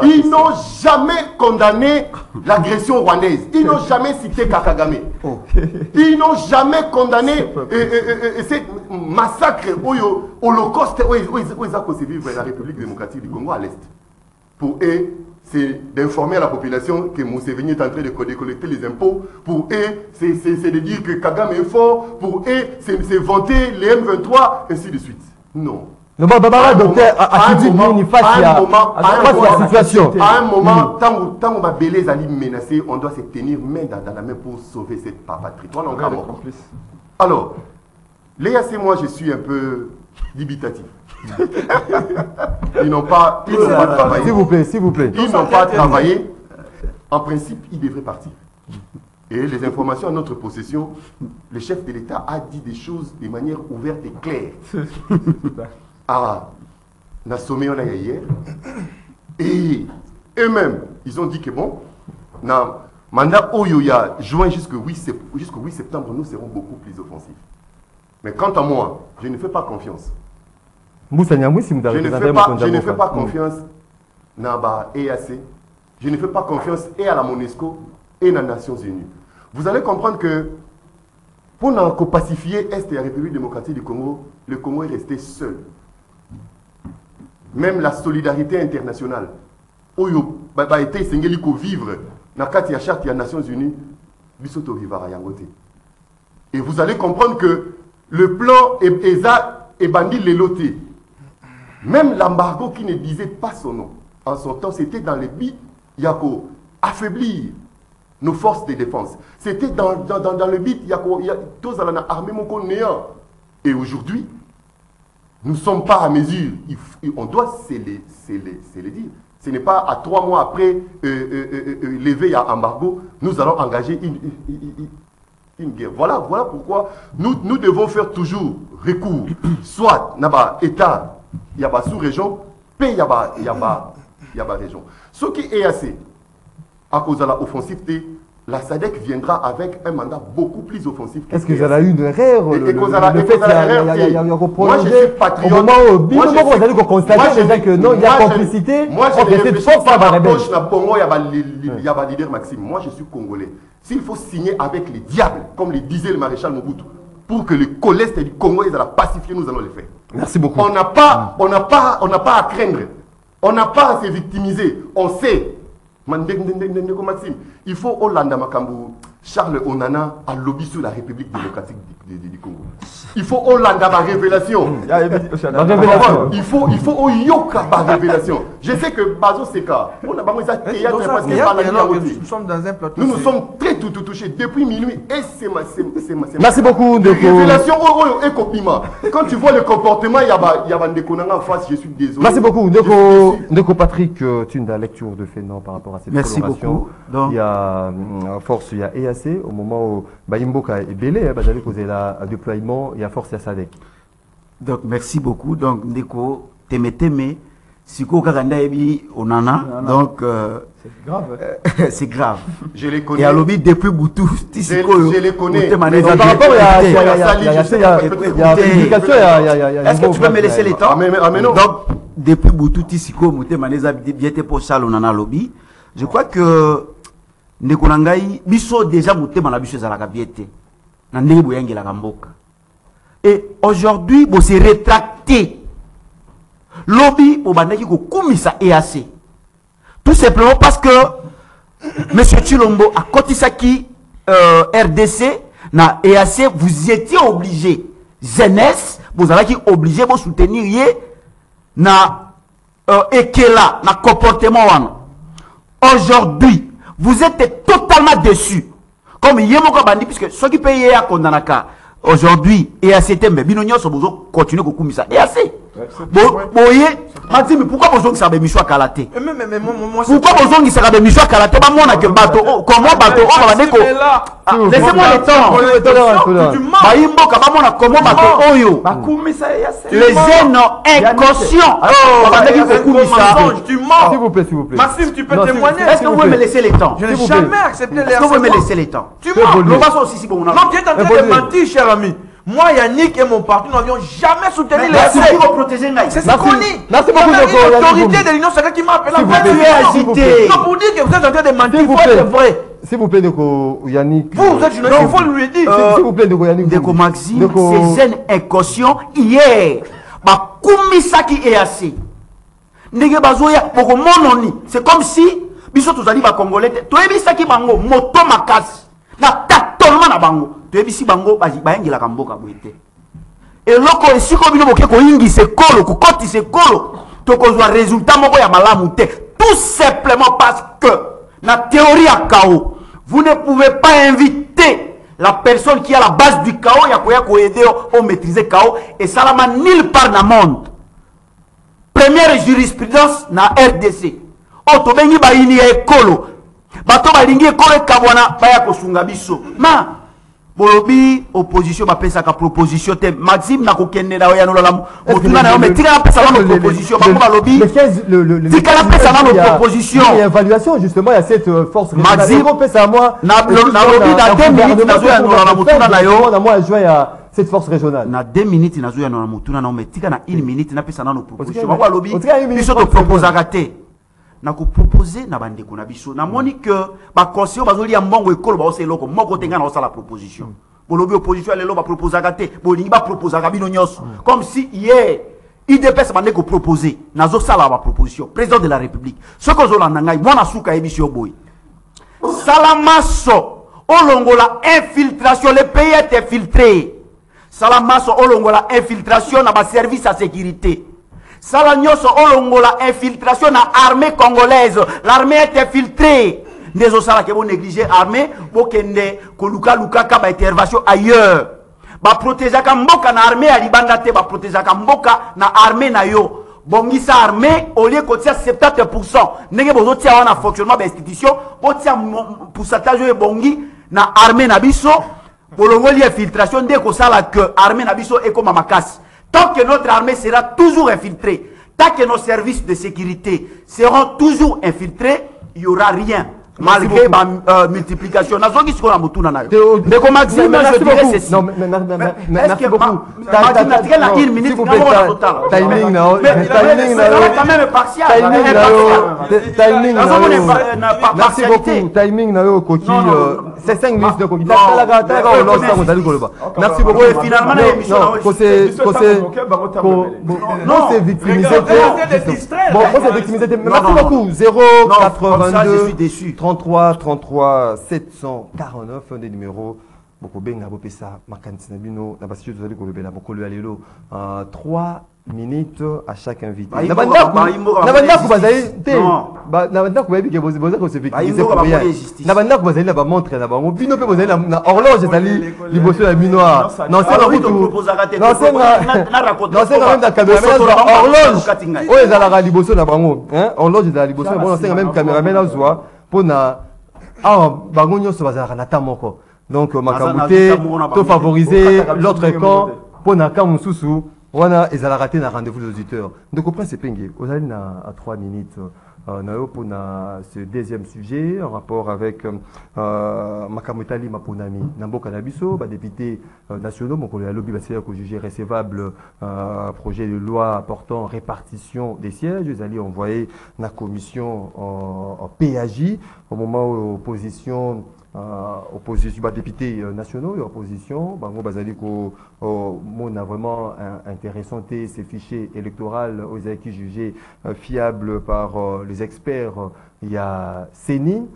Ils n'ont jamais condamné l'agression rwandaise. Ils n'ont jamais cité Kakagame. Ils n'ont jamais condamné ce massacre, holocauste, où ils vivre la République démocratique du Congo à l'Est. Pour eux, c'est d'informer la population que Museveni est en train de collecter les impôts. Pour eux, c'est de dire que Kagame est fort. Pour eux, c'est vanter les M23, ainsi de suite. Non. À un moment, tant qu'on va bêler Ali menacé, on doit se tenir main dans la main pour sauver cette patrie. Alors, L'EAC, moi, je suis un peu dubitatif. Ils n'ont pas travaillé. S'il vous plaît, s'il vous plaît. Ils n'ont pas travaillé. En principe, ils devraient partir. Et les informations à notre possession, le chef de l'État a dit des choses de manière ouverte et claire. Ah, on a sommé on a hier. Et eux-mêmes, ils ont dit que bon, na mandat Oyoya, juin jusqu'au 8 septembre, nous serons beaucoup plus offensifs. Mais quant à moi, je ne fais pas confiance. Je ne fais pas confiance à EAC. Je ne fais pas confiance et à la MONUSCO et aux Nations Unies. Vous allez comprendre que pour pacifier Est et la République démocratique du Congo, le Congo est resté seul. Même la solidarité internationale, Oyo, été Sengeliko vivre, na kati ya charte ya Nations Unies, bisoto vivara yangote. Et vous allez comprendre que le plan est bandit l'éloté. Même l'embargo qui ne disait pas son nom, en son temps, c'était dans le but Yako affaiblir nos forces de défense. C'était dans le but Yako tous à l'armée moko néant. Et aujourd'hui, nous ne sommes pas à mesure. On doit se le dire. Ce n'est pas à 3 mois après lever à embargo, nous allons engager une guerre. Voilà pourquoi nous devons faire toujours recours. Soit naba État, il y a sous-région, puis il y a région. Ce qui est assez, à cause de l'offensive, la SADC viendra avec un mandat beaucoup plus offensif. Est-ce que vous avez eu une erreur? Moi, je suis patriote. Moi, je suis congolais. S'il faut signer avec les diables, comme le disait le maréchal Mobutu, pour que le coleste du Congo les pacifier, nous allons le faire. Merci beaucoup. On n'a pas à craindre. On n'a pas à se victimiser. On sait. Maxime, il faut Hollanda Makambu, Charles Onana a lobby sur la République démocratique du Congo. Il faut Hollanda ma révélation. Il faut Oyoka par révélation. Je sais que Bazo Seka, on a pas théâtre parce que nous sommes dans un plateau. Nous sommes très tout touchés depuis minuit et c'est ma. Merci beaucoup, Ndeko. Révélation et copiment. Quand tu vois le comportement, il y a des en face, je suis désolé. Merci beaucoup, Ndeko Patrick, tu as la lecture de fait non par rapport à cette coloration. Donc, il y a force, il y a EAC au moment où Baimboka est belé, d'aller causer le déploiement, il y a force, il y a SADC. Donc merci beaucoup. Donc Ndeko Teme Siko Kakanda Ebi Onana. Donc c'est grave. C'est grave. Je les connais. Et à lobby depuis Boutou, je les connais. Par rapport il y a publication, est-ce que tu peux me laisser les temps? Donc depuis Boutou Tisiko Mouté Maneza Biete pour Salonana lobby. Je crois que Ndeko Nangai biso déjà Mouté Manabiso Zalaka Biete. Nandé Boyangi la Gamboka. Et aujourd'hui, vous s'est rétracté. Lobby pour Bandaki Koumisa EAC. Tout simplement parce que M. Chilombo a Kotisaki RDC, na EAC, vous étiez obligé. Jeunesse, vous avez été obligé de soutenir na Ekela, na comportement. Aujourd'hui, vous êtes totalement déçus. Comme Yemoko Bandi, puisque ceux qui payent à Kondanaka, aujourd'hui, EAC Tembe, Binonyo, sont besoin de continuer à Koumisa. EAC. Boye, Maxime, mais pourquoi besoin que ça be Michou à Kalaté? Pourquoi besoin que ça be Michou à Kalaté? Pas moi, que bateau, comment bateau, on va dire laissez-moi le temps. Baimbo, comment on a comment bateau, oyo. Les jeunes inconscients. Tu mens. S'il vous plaît, s'il vous plaît. Maxime, tu peux témoigner. Est-ce que vous pouvez me laisser le temps? Je n'ai jamais accepté les Est-ce que vous pouvez me laisser le temps? Tu mens. Non, tu es en train de mentir, cher ami. Moi, Yannick et mon parti n'avions jamais soutenu les Merci pour protéger Naï. C'est ce qu'on dit. Merci beaucoup, l'autorité de l'Union sacrée qui m'a appelé. Tu es agité. Non, pour dire que vous êtes en train de mentir, il faut être vrai. S'il vous plaît, Ndeko Yannick. Vous êtes journaliste, il faut lui dire. S'il vous plaît, Ndeko Yannick. Ndeko Maxime, ces jeunes inconscients, hier, Koumisa qui est assez. Ndege Bazoya, pour mononi. C'est comme si, biso tous allés Congolais, tu es bisa qui bango, moto makas, na tatonement na bango. Tu es bisi bango, bayengi la kamboka boite. Et loko esiko bino boke ko ingi se kolo, ko koti se kolo, to ko zwa résultat moko ya malamu te. Tout simplement parce que, na théorie à chaos, vous ne pouvez pas inviter la personne qui est à la base du chaos, il y a aider à maîtriser le chaos, et ça n'a nulle part dans le monde. Première jurisprudence na RDC. Oto bengi ba ini ekolo. Bato ba lingi ekolo kabwana ba ya kosunga biso. Ma bolobi opposition ba pesa ka proposition te Maxime na kokende na ya nolola motuna na mais tika na pesa na proposition ba balobi. Tika na pesa na proposition. Il y a évaluation justement, il y a cette force Maxime pesa moi na lobi dans 2 minutes na zo ya nolola motuna na yo na moi joie à cette force régionale. Na 2 minutes na zo ya nolola motuna na mais tika na 1 minute na pesa na proposition. Ba balobi biso to proposer raté. Na ko proposer na bande ko na biso na moni que ba conseiller bazoli ya mbongo ekolo ba oseloko moko tenga na osala proposition bolobi opposition lelo ba proposer gate bolingi ba proposer ga bino nyos comme si hier IDPS bande ko proposer nazo sala ba proposition président de la république ce que zo landa ngai mwana suka ebisio boy salamaso olongola infiltration le pays est infiltré salamaso olongola infiltration na ba service à sécurité. Sala nyoso olongola infiltration na armée congolaise. L'armée est infiltrée. Nezo sala ke bon négliger armée, bo kende ko luka ka ba intervention ailleurs. Ba protéger ka mboka na armée ya libanda te, ba protéger ka mboka na armée na yo. Bongi sa armée au lieu ko tia 70%. Ndenge bozo tia wana fonctionnement ba institution, bo tia pourcentage e bongi na armée na biso. Bolongoli infiltration de ko sala que armée na biso e ko mamakasi. Tant que notre armée sera toujours infiltrée, tant que nos services de sécurité seront toujours infiltrés, il n'y aura rien. Malgré ma multiplication. Mais comme Maxime, je dirais ceci. Non, merci beaucoup. Timing, c'est 5 minutes de coquille. Merci beaucoup. Finalement, non, c'est victimisé. Bon, c'est victimisé. Merci beaucoup. 082. Je suis déçu. 33 749, un des numéros. Beaucoup bien, na bopesa makanisi na bino na basi tozali ko lobela bokolo ya lelo 3 minutes à chaque invité. Na banda ku bazali te na banda ku babi ke boza ko se victimiser pour rien. Na banda ku bazali na ba montre na bango bino pe bozali na horloge ezali liboso ya bino. Non c'est na kutu. Non c'est même na caméra horloge. O ezala liboso na bango, hein? Horloge ezala liboso na bango, c'est même caméraman azwa pona bango nyonso bazala na tamoko. Donc, Makamouté, to favoriser l'autre camp, pour Naka Moussousou, on a raté un rendez-vous des auditeurs. Donc, au principe, on a à 3 minutes pour ce deuxième sujet en rapport avec Makamutali Maponami, Nambo Kanabiso, député national, mon collègue lobby va juger recevable projet de loi portant répartition des sièges. Ils allaient envoyer la commission en PAJ au moment où l'opposition. Opposition, députés nationaux et opposition, Bango Bazaliko, on a vraiment intéressant ces fichiers électoraux aux qui jugés fiables par les experts. Il y a CENI.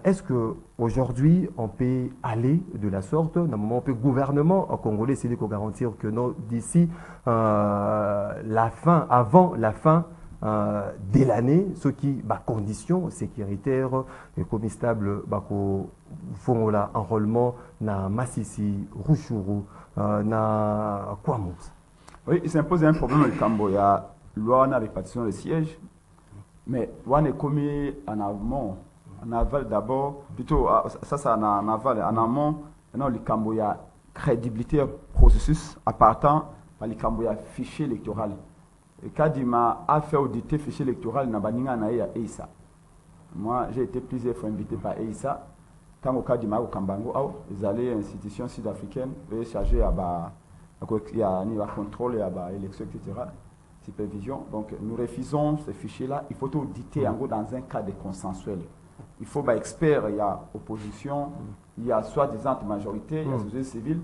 Est-ce que aujourd'hui on peut aller de la sorte, d'un moment où le gouvernement congolais c'est de garantir que d'ici la fin, avant la fin dès l'année, ce qui conditions sécuritaires et comme stable font l'enrôlement na Massissi, Ruchuru, na Kwamos. Oui, il s'impose un problème au Cambo. Il y a loi de répartition des sièges, mais on est commis en amont, en aval d'abord, plutôt ça c'est en aval, en amont. Maintenant, le Cambo, il y a crédibilité processus à partant par le Cambo, il y a fichier électoral. Et quand il m'a fait auditer le fichier électoral, il y a EISA. Moi, j'ai été plusieurs fois invité par EISA. Quand au cas du Mao Kambango, ils allaient à l'institution sud-africaine, ils chargés à contrôle, à élection, etc. Supervision. Donc, nous refusons ces fichiers-là. Il faut auditer en gros dans un cadre consensuel. Il faut expert, il y a opposition, il y a soi-disant majorité, il y a société civile,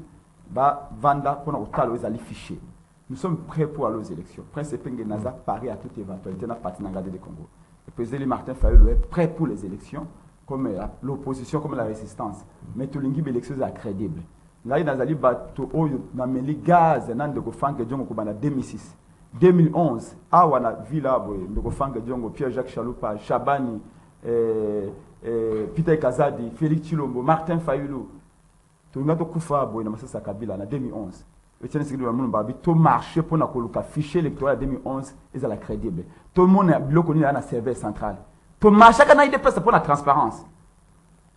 vanda pour nous aller fichier. Nous sommes prêts pour aller aux élections. Prince Penge Naza paraît à toute éventualité dans le parti Nangade de Congo. Le président Martin Fayulu est prêt pour les élections, comme l'opposition, comme la résistance. Mais tout le monde élections est crédible. Là, il y a des bateaux qui ont gaz en 2006. 2011, à Wana Villa, Pierre-Jacques Chaloupa, Chabani, Peter Kazadi, Félix Chilombo, Martin Fayulu. tolinga tokufa boye na masasa Kabila na 2011 Etienne Tshisekedi Tshilombo babi to marché pour na koluka fichier électoral 2011 ezala crédible tout le monde biloko ni na serveur central to marché kana IDPS pour la transparence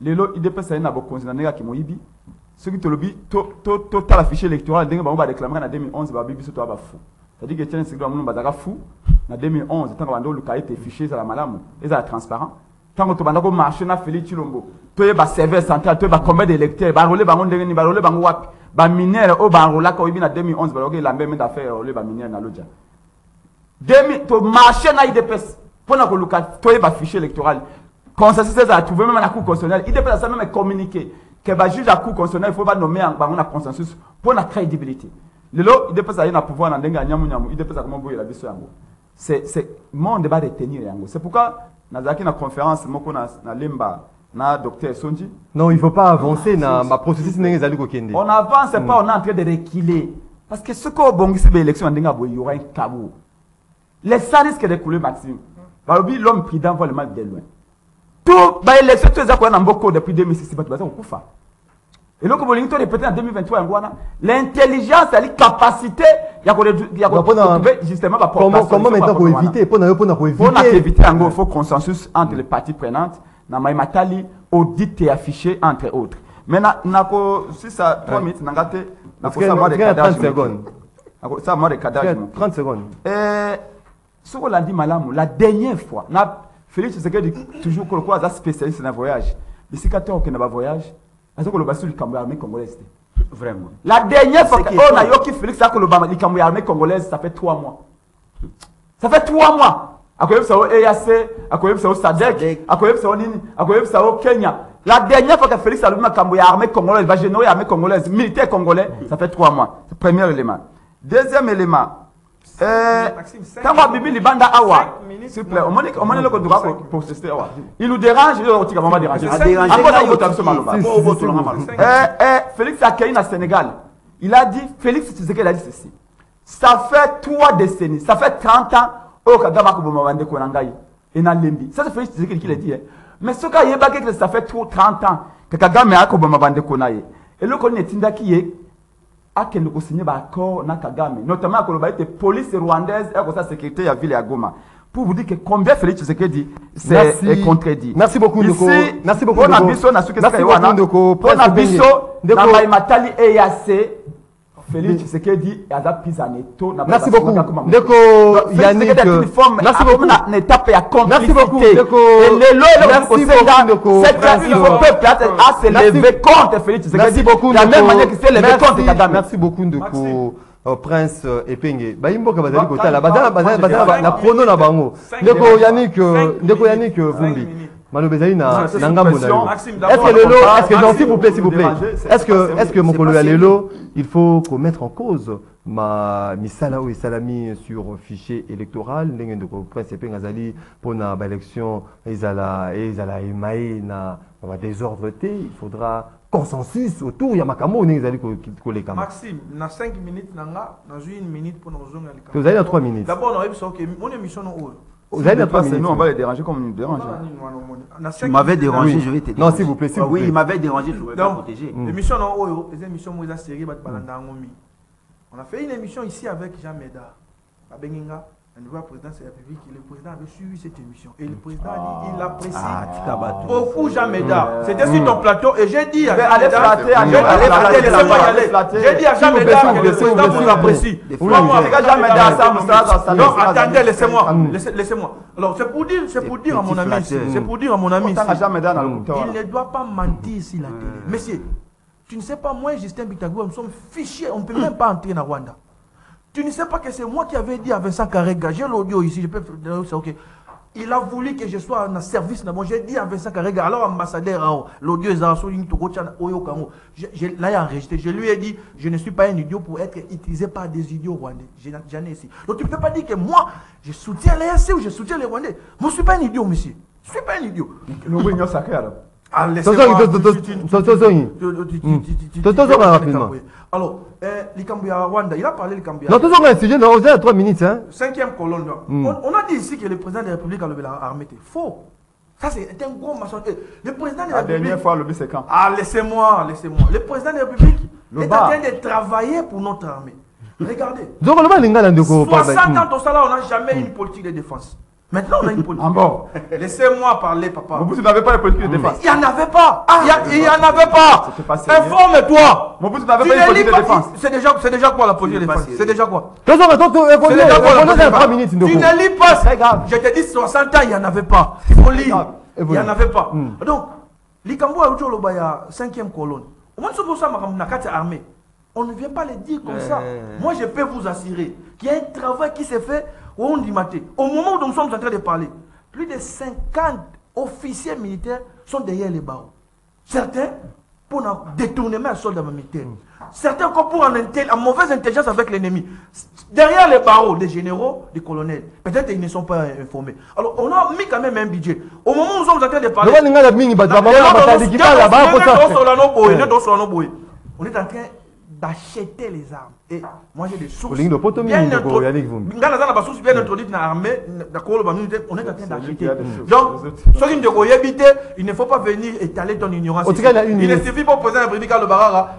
lelo IDPS na bokonzi na nega ki moyibi ce qui te lobi to ta la fichier électoral ndenge bango ba réclamer na 2011 babi biso to ba fou c'est-à-dire que Etienne Tshisekedi Tshilombo bazaka fou na 2011 tant que bando luka été fichier ezala malamu ezala transparent tant que to banda ko marché na Félix Tshilombo to ba serveur central to ba combien d'électeurs ba rolé bango ndenge ni ba rolé bango wapi ba mineur o ba rola ko ibi na 2011 ba loke la même d'affaire rolé ba mineur na loja 2000 to marché na IDPS pona ko luka to ba fichier électoral consensus ça a trouvé même na cour constitutionnelle IDPS ça même communiqué que ba juge à cour constitutionnelle il faut pas nommer en ba on a consensus pour la crédibilité lelo IDPS a na pouvoir na ndenga nyamu nyamu IDPS comment boye la biso yango c'est monde va retenir yango c'est pourquoi nazaki na conférence moko na lemba na docteur Sonji. Non, il ne faut pas avancer dans ma processus. On avance pas, on est en train de reculer. Parce que ce qu'on bon ici l'élection il y aura un cabot. Les ça risque de couler Maxime. L'homme prudent voit le mal de loin. Tout bah l'élection tout ça qu'on a beaucoup depuis 2006 bah on kufa. Et donc, on répéter en 2023, l'intelligence, la capacité, il y a justement comment maintenant pour éviter pour éviter, il faut consensus entre les parties prenantes. Na matali audit et affiché entre autres. Maintenant, si ça 3 minutes, n'angate, na ko ça moi de 30 secondes. Ça moi de cadage. 30 secondes. Ce qu'on a dit malamu la dernière fois, na Félix Tshisekedi toujours quoi ça spécialiste dans voyage. Ici quand on a voyage, parce que le basu du Cameroun armée congolaise. Vraiment. La dernière fois on a yoki Félix a que le Cameroun armée congolaise ça fait 3 mois. Ça fait 3 mois. Akoyebisa au EAC, akoyebisa au SADC, akoyebisa au Nini, akoyebisa au Kenya. La dernière fois que Félix a allumé Kambo, il y a armée congolaise, il va générer l'armée congolaise, militaire congolais, ça fait 3 mois. C'est le premier élément. Deuxième élément, quand on a Bibi Libanda Awa, s'il vous plaît, on m'a dit le droit pour tester Awa. Il nous dérange, il nous dérange. Félix a accueilli au Sénégal. Il a dit, Félix Tshisekedi a dit ceci. Ça fait 3 décennies, ça fait 30 ans. Ça c'est Félix Tshisekedi qui l'a dit. Mais ce cas, ça fait 30 ans que Kagame a bande konaye. Et le qu'on est indaki a que nous signé un accord na Kagame, notamment que la police rwandaise et sa sécurité à ville à Goma. Pour vous dire que combien Félix Tshisekedi c'est contredit. Merci beaucoup Ndoko. Merci beaucoup Ndoko. Merci beaucoup Ndoko. Pour la biso na Matali EAC Félix Tshisekedi a pris en étau. Merci beaucoup. Ndeko Yannick. Merci beaucoup. Une étape à complicité. Merci beaucoup. Ndeko. Il faut peuple à se lever contre Félix Tshisekedi. Merci beaucoup. De la même manière qu'il s'est levé contre Kagame. Merci beaucoup Ndeko. Prince Epenge. Baimboka bazali kotala. Bazali na prono na bango. Ndeko Yannick Vumbi. Malobezali na ngambo na yo. Est-ce que non, s'il vous plaît, est-ce que mon collègue Lelo, il faut qu'on mette en cause ma misala ou salami sur fichier électoral ndenge ndeko Prince Epenge azali pour na élection ezala emaye na désordre té, il faudra consensus autour ya makambo ndenge ezali koleka. Maxime, na 5 minutes nanga, na 1 minute pour nous zonga les. Vous avez 3 minutes. D'abord on a vu ça que mon émission non. Vous allez pas, nous on va les déranger comme nous dérange. Tu m'avais dérangé, oui. Je vais te déranger. Non, s'il vous plaît, s'il vous plaît. Oui, il m'avait dérangé, je ne pouvais pas protéger. L'émission non, les émissions moi série on a fait une émission ici avec Jean Meda, à Benginga, un nouveau président de la République. Le président avait suivi cette émission et le président a dit il apprécie beaucoup Jean Meda. C'était sur ton plateau et j'ai dit à Jean Meda, laissez-moi y aller. J'ai dit à Jean Meda que le président vous apprécie. Non, attendez, laissez-moi. Alors c'est pour dire à mon ami, il ne doit pas mentir sur la télé. Messieurs, tu ne sais pas, moi et Justin Bitagoué, nous sommes fichés, on ne peut même pas entrer dans Rwanda. Tu ne sais pas que c'est moi qui avais dit à Vincent Karega, j'ai l'audio ici, je peux c'est ok. Il a voulu que je sois en service. J'ai dit à Vincent Karega, alors ambassadeur, l'audio est là, il a enregistré. Je lui ai dit, je ne suis pas un idiot pour être utilisé par des idiots rwandais. J'en ai ici. Donc tu ne peux pas dire que moi, je soutiens l'EAC ou je soutiens les Rwandais. Moi, je ne suis pas un idiot, monsieur. Je ne suis pas un idiot. L'union sacrée alors. Alors, l'Ikambouya Rwanda, il a parlé de l'Ikambouya. Non, toujours un sujet, on a 3 minutes. 5e colonne. On a dit ici que le président de la République a levé l'armée. Faux. Ça, c'est un gros mensonge. Le président de la La République... dernière fois, le but, c'est quand? Ah, laissez-moi. Le président de la République Le est bas. en train de travailler pour notre armée. Regardez. Donc, le Lingala Ndeko, 60 ans, tout ça là, on n'a jamais eu une politique de défense. Maintenant, on a une politique. Encore. Laissez-moi parler, papa. Mobutu n'avait pas de politique de défense. Il n'y en avait pas. Il n'y en avait pas. C'était pas sérieux. Informe-toi. Mobutu n'avait Tu pas de ne politique lis de pas. défense. C'est déjà quoi la politique de défense? C'est déjà quoi? Tu C'est déjà quoi la politique de défense? 3 minutes, Tu Ndeko. ne lis pas. Très grave. Je te dis 60 ans, il n'y en avait pas. Il faut lire. Il n'y en avait pas. Donc, Likambo a toujours le 5e colonne. Au moins, si ça m'a armée. On ne vient pas le dire comme ça. Moi, je peux vous assurer qu'il y a un travail qui s'est fait au Hondimaté. Au moment où nous sommes en train de parler, plus de 50 officiers militaires sont derrière les barreaux. Certains pour un détournement à soldats militaires. Certains encore pour en mauvaise intelligence avec l'ennemi. Derrière les barreaux des généraux, des colonels, peut-être ils ne sont pas informés. Alors on a mis quand même un budget. Au moment où nous sommes en train de parler, on est en train d'acheter les armes. Et moi j'ai des sources bien introduites dans l'armée, on est en train d'acheter. Donc, ceux qui ne éviter, il ne faut pas venir étaler ton ignorance. Il ne suffit pas au président de la République le Barara.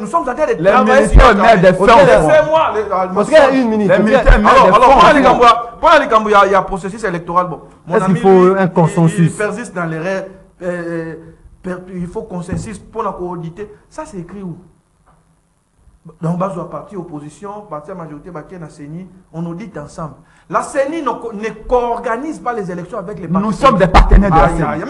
Nous sommes en train de travailler sur laissez-moi. Parce qu'il y a une minute. Alors, pour les Cambou, il y a un processus électoral. Est-ce qu'il faut un consensus? Il persiste dans les rêves. Il faut consensus pour la coordination. Ça, c'est écrit où? Donc, base à parti opposition, parti à majorité, la CENI, on audite ensemble. La CENI ne co-organise pas les élections avec les partis. Nous sommes des partenaires de la CENI.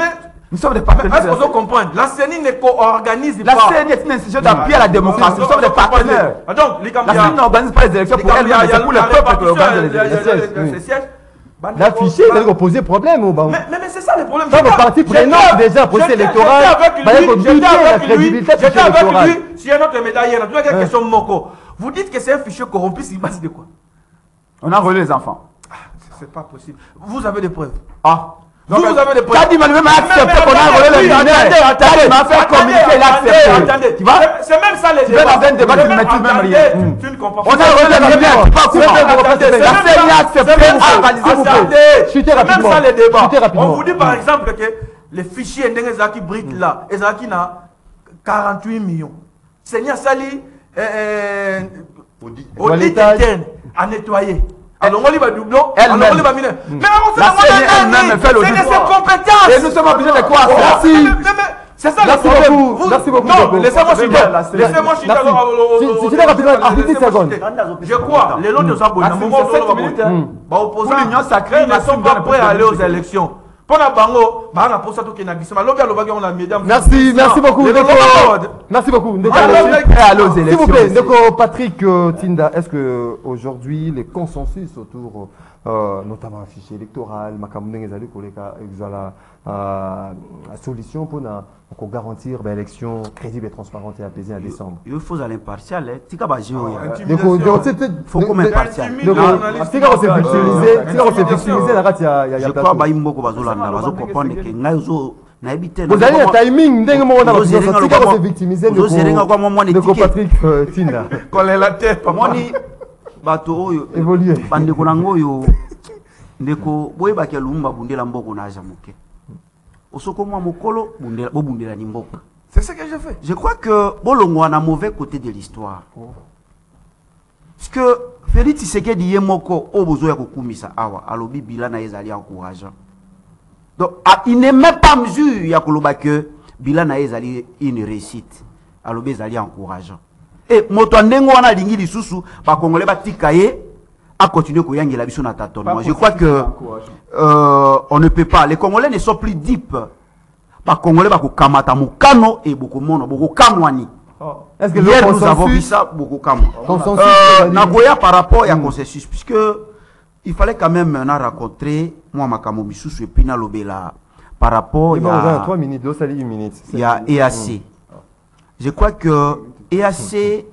Nous sommes des partenaires. Est-ce que vous comprenez? La CENI ne co-organise pas. La CENI est une institution d'appui à la démocratie. Nous sommes des partenaires. Donc, la CENI n'organise pas les élections pour elle-même, c'est pour le peuple qui organise les élections. L'affiché, il a posé problème. Mais c'est ça le problème. Dans le parti prenant déjà procès électoral, j'étais avec lui, si un autre médaillé, tu as quelque question Moko. Vous dites que c'est un fichier corrompu, c'est base de quoi? On a relé les enfants. C'est pas possible. Vous avez des preuves. Ah. Vous avez des preuves. Kadi Manuel m'a accepté qu'on a volé les mineurs. Attendez, m'a fait communiquer, il a accepté. Attendez, tu vois? C'est même ça les débats. Tu vas dans un débat, tu ne maîtrises même rien. Tu ne comprends pas. On a volé les mineurs. La CENI a accepté à valider. C'est même ça les débats. On vous dit par exemple que les fichiers Ndengezaki Brit là, Ezaki n'a 48 millions. Seigneur Sali, audit interne à nettoyer. Alors on va doublon, on va miner. Mais la CENI elle-même fait l'audit. C'est de ses compétences. Et nous sommes obligés de quoi faire? C'est ça le problème. Merci beaucoup. Non, laissez-moi chuter. Laissez-moi chuter. C'était rapidement, à 10 secondes. Je crois, les lots de Zabou, à un moment où l'Union sacrée, ils ne sont pas prêts à aller aux élections. Merci beaucoup. Merci beaucoup. S'il vous plaît, Patrick Tinda, est-ce que aujourd'hui les consensus autour, notamment un fichier électoral, la solution pour garantir l'élection crédible et transparente et apaisée en décembre? Il faut aller impartial. Il faut comme impartial. Je crois que vous avez un timing, vous victimiser de Patrick Tinda. Coller la tête, évoluer. Ndeko boyeba ke lumba bundela mboko na jamoke. Osoko mwa mokolo bundela bo bundela ni mboko. C'est ce que je fais. Je crois que Bolongo a un mauvais côté de l'histoire. Parce que Félix Tshisekedi yemoko obozo ya kokumisa awa alobi Bilana ezali encourageant. Donc il n'est même pas mesure ya koloba que Bilana ezali une réussite. Alobi ezali encourageant. Et moto ndengo wana lingi lisusu ba congolais ba tikaye à continuer à biso na tâtonnement. Je crois que on ne peut pas. Les Congolais ne sont plus deep. Par Congolais ba ko kamata mukano et beaucoup mono beaucoup kamwani. Est-ce que hier nous avons vu ça beaucoup kamwa. Nagoya par rapport à consensus puisque il fallait quand même rencontrer moi makamo bisusu et puis na lobela par rapport à 3 minutes, l'autre ça dit 1 minute. Il y a EAC. Je crois que EAC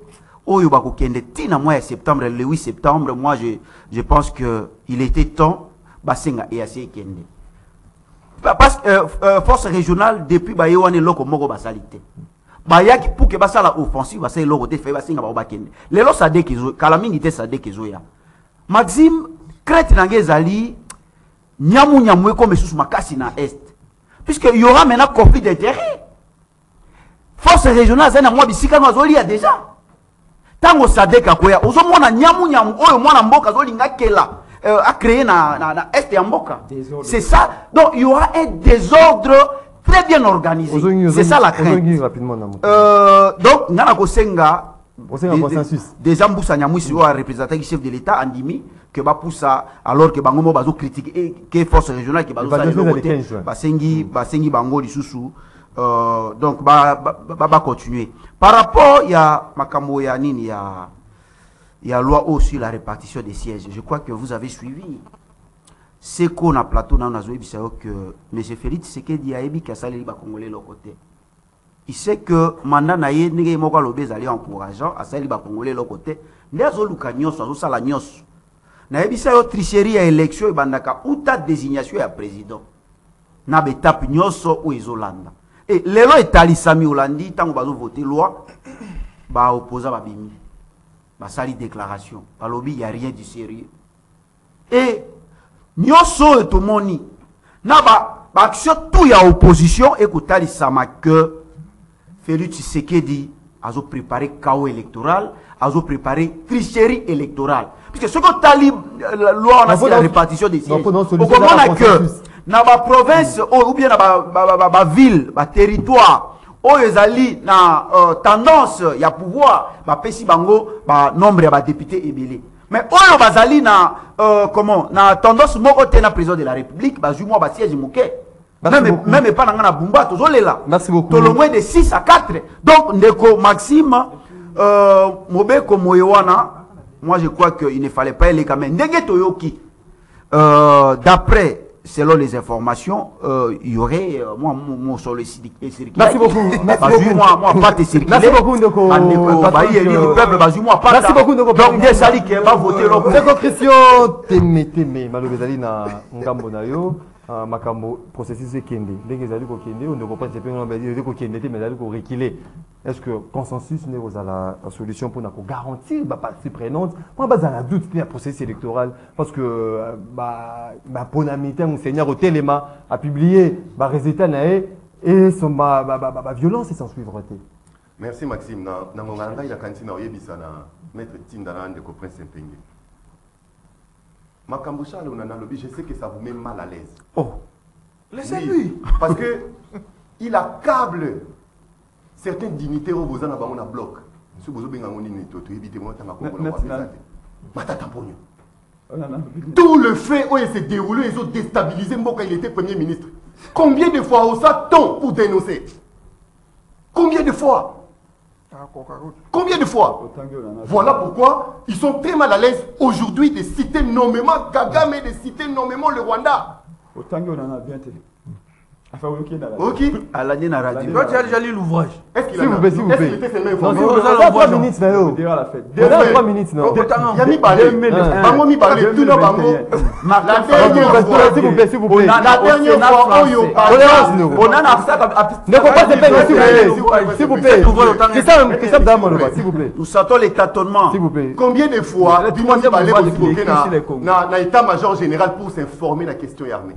Oyo bako kende tina mois septembre, le 8 septembre, moi je pense que il était temps basenga EAC kende. Parce que force régionale depuis ba yewane loko moko basalite. Ba yaki pour que basala offensive basala loko te fait basenga ba kende. Lelo sadek ezo kala mingi te sadek ezo ya. Maxime crête nangé zali Nyamu comme sous makasi na est. Puisque il y aura maintenant conflit d'intérêts. Force régionale zana moi bisika no azoli ya déjà. Tango sadeka koya ozo mona nyamu oyo mwana mboka zoli ngakela a créé na est ya mboka. C'est ça. Donc il y aura un désordre très bien organisé. C'est ça la crainte. Donc ngana ko senga des amboussa nyamwisi wa représentant du chef de l'État andimi que ba poussa alors que bango bazo critiquer que force régionale qui bazo basengi bango lisusu donc ba continuer par rapport ya makambo ya nini ya loi aussi la répartition des sièges. Je crois que vous avez suivi c'est qu'on a plateau na nazo bisa que monsieur Félix Tshisekedi a ebi ka saleli ba congolais le côté. Il sait que mandat na ye ndenge moko lobé ali encourageant à saleli ba congolais le côté. Ndezo luka nyoso azo sala nyoso. Na ebisa yo tricherie ya élection e bandaka uta désignation ya président. Na betape nyoso ou ezolanda. Et lelo etalisami Holandi tango bazo voter loi ba opposa ba bimi. Ba sali déclaration. Ba lobby y a rien du sérieux. Et nyoso etomoni na ba action tout ya opposition et kotalisama que Félix Tshisekedi a préparé chaos électoral, a préparé tricherie électorale. Puisque ce que talib la loi on a la répartition des sièges. On comprend que dans la province ou bien dans la ville, dans territoire, où ils allaient na tendance ya pouvoir, ba pesi bango ba nombre ya députés ébélé. Mais où bazali na comment na tendance moko te na président de la République, ba ju moi ba siège moké. Même pas dans Bumba, merci beaucoup. Tout le moins de 6 à 4. Donc, Ndeko Maxime, Mobeko Moyewana, moi je crois qu'il ne fallait pas aller quand même. Ndege Toyoki, d'après, selon les informations, il y aurait, moi, mon sollicité. Merci beaucoup. Moi, pas te circuler. Merci beaucoup, Ndeko. Merci beaucoup, Ndeko. Donc, des salis qui va voter l'autre. Ndeko Christian, Témé, Malobezali na Ngambo na yo. Makambo processus ekende ndenge ezali ko kende on ne comprend pas on va dire ko kende mais ezali ko reculer. Est-ce que consensus n'est pas la solution pour nous garantir ba partie prenante moi bas la doute le processus électoral parce que ba ponamité mon seigneur au téléma a publié ba résultat naé et son ba violence et sans suivre. Merci Maxime na nganga ya kantina oyebisa na maître Tindana Ndeko Prince Mpenge. Makamboucha, je sais que ça vous met mal à l'aise. Oh, laissez-lui. Parce que il accable certains dignitaires au besoin d'un bloc. Tout le fait où il s'est déroulé, ils ont déstabilisé Mboka, il était Premier ministre. Combien de fois on s'attend pour dénoncer? Combien de fois? Combien de fois? Voilà pourquoi ils sont très mal à l'aise aujourd'hui de citer nommément Kagame et de citer nommément le Rwanda. Ok. À l'année na radio. Toi tu as déjà lu l'ouvrage. Est-ce qu'il a dit? S'il vous plaît. Est-ce qu'il était seulement Non, informé? 3 minutes là. On dira la fête. 3 minutes non. Yami Balé. Bango mi Balé. Tout le bango. La dernière fois. S'il vous plaît, s'il vous plaît. La dernière fois, Oyo On a ne comprends pas s'il vous plaît. C'est ça Damon s'il vous plaît. Nous sentons les tâtonnements. S'il vous plaît. combien de fois Bino mi Balé na état-major général pour s'informer de la question armée?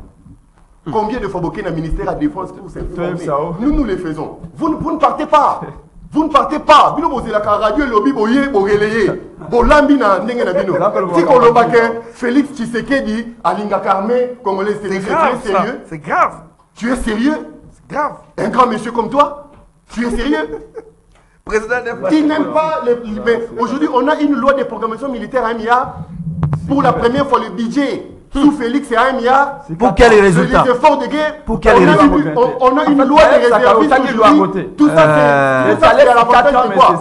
Combien de fois Boké na ministère à la défense pour s'informer? Nous les faisons. Vous ne partez pas. Vous ne partez pas. Bino bozé la radio lobby boye borelayé. Bolambi na ndenge na bino. Si kolobake Félix Tshisekedi alinga Carmé congolais c'est sérieux? C'est grave. Tu es sérieux? C'est grave. Un grand monsieur comme toi? Tu es sérieux? Président qui n'aime pas les... Mais aujourd'hui, on a une loi de programmation militaire à 1 milliard. Pour la première fois, le budget sous Félix est à 1 milliard. Pour quel résultat? Les efforts de guerre. Pour quel résultat? On a une loi de réservistes aujourd'hui. Tout ça, c'est à l'avantage de quoi?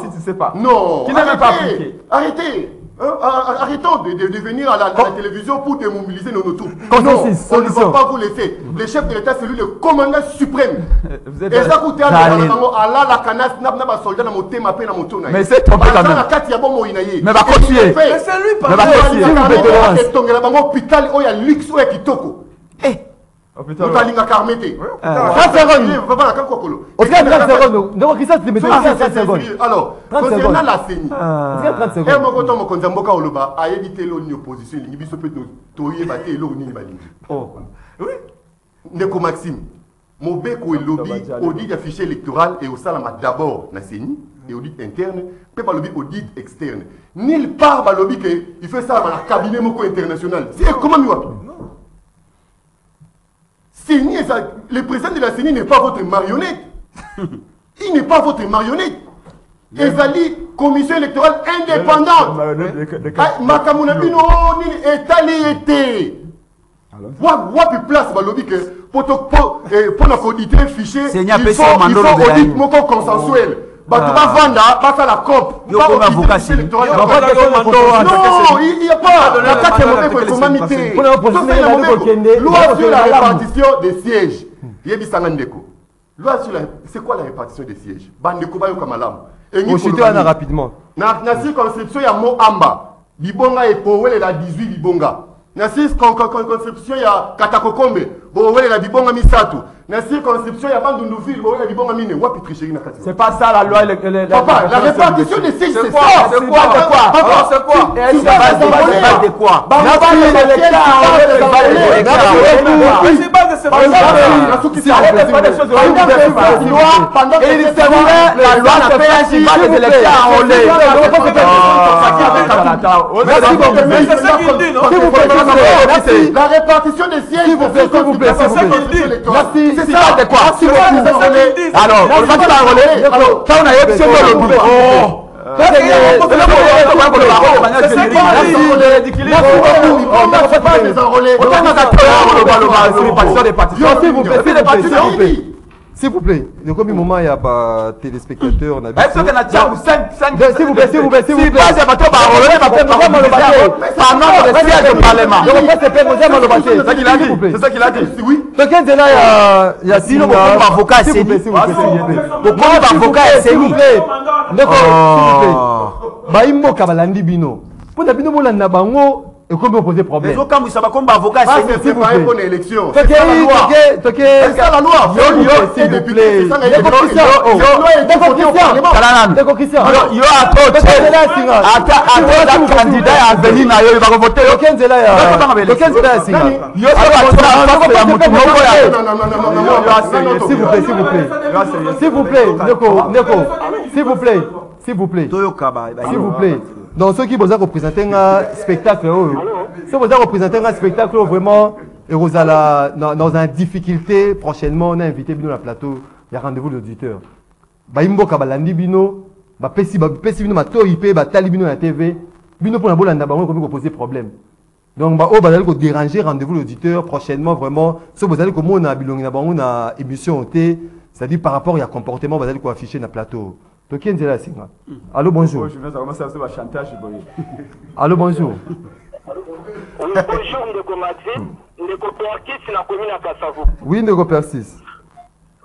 Non. Qui n'avait pas appliqué. Arrêtez. Arrêtons de venir à la télévision pour démobiliser nos troupes. Non, on ne va pas vous laisser. Le chef de l'État, c'est lui le commandant suprême. Et ça coûte à la canasse, n'a pas soldat dans mon thème, dans mon tour. Mais c'est trompé quand même. Mais va continuer. Laissez-lui parler. Hôpital, il y a luxe, il y a kitoko. Motalinga Carmete. 30 secondes. Voilà, quand Kokolo. Oscar, 30 secondes. Donc, qui ça, tu me dis 30 secondes. Alors, 30 concernant secondes. la CENI. Oscar, 30 Et secondes. mon coton, mon konzamboka oloba, a évité l'oni opposition, il n'y a pas de toye bate et l'oni balingi. Oh. Oui. Ndeko Maxime. Mobeko et lobby, audit affiché électoral et au salama d'abord la CENI et audit interne, puis par lobby audit externe. Nulle part par lobby qu'il fait ça dans le cabinet moko international. C'est comment nous CENI, le président de la CENI n'est pas votre marionnette. Il n'est pas votre marionnette. Ezali, commission électorale indépendante. Makamuna bino nini etali été. Wapi place balobi que pour auditer un fichier, il faut audit moko consensuel. Batuba vanda, basa la COP. Yo comme avocat CENI. Non, il n'y a pas. La carte est mauvaise pour humanité. Loi sur la répartition des sièges. Yebi Sangandeko. Loi sur la. C'est quoi la répartition des sièges? Bandeko bayo kamalam. On chute rapidement. Na circonscription ya Mo Amba. Libonga et Powele la 18 Libonga. Na circonscription ya Katakokombe. Bowele la Libonga Misatu. Na circonscription ya Bandunduville. Bowele la Libonga Mine. Wapi tricherie na kati. C'est pas ça la loi. Papa, la répartition des sièges, c'est ça. C'est quoi? C'est quoi? C'est base de quoi? La répartition des sièges, s'il vous plaît. Merci. C'est ça de quoi? Alors, on va pas enrôler. Quand on a épuisé le boulot. S'il vous plaît, de combien de moments il y a pas téléspectateurs? Est-ce que na tchao 5 s'il vous plaît, s'il vous plaît. Si pas j'ai pas trop parlé, pendant le siège du parlement. C'est ça qu'il a dit. C'est ça qu'il a dit. Oui. Donc quand là il y a sinon pourquoi avocat CENI? Pourquoi avocat CENI? D'accord, s'il vous plaît. Ba imbo kabalandi bino. Pour na bino bolanda bango. Et comment poser problème? Mais quand vous savez comme avocat, c'est préparé pour l'élection. C'est ça la loi. S'il vous plaît. S'il vous plaît. Donc ceux qui vous représenter un spectacle, ceux qui vous représenter un spectacle vraiment, dans une difficulté, prochainement on a invité Bino à la plateau, il y a rendez-vous l'auditeur. Baimbo Kabalandi Bino, Pesi Bino Mato IP, Tali Bino la TV, Bino pour la boule en abandon comme poser problème. Donc vous allez déranger rendez-vous l'auditeur prochainement vraiment, ceux vous allez comme on a bilong na émission c'est-à-dire par rapport à comportement vous allez afficher na plateau. Allô, bonjour. Allô, bonjour. Bonjour, Ndeko Maxime. Ndeko Perkis, na commune à Kassavou. Oui, Ndeko Persis.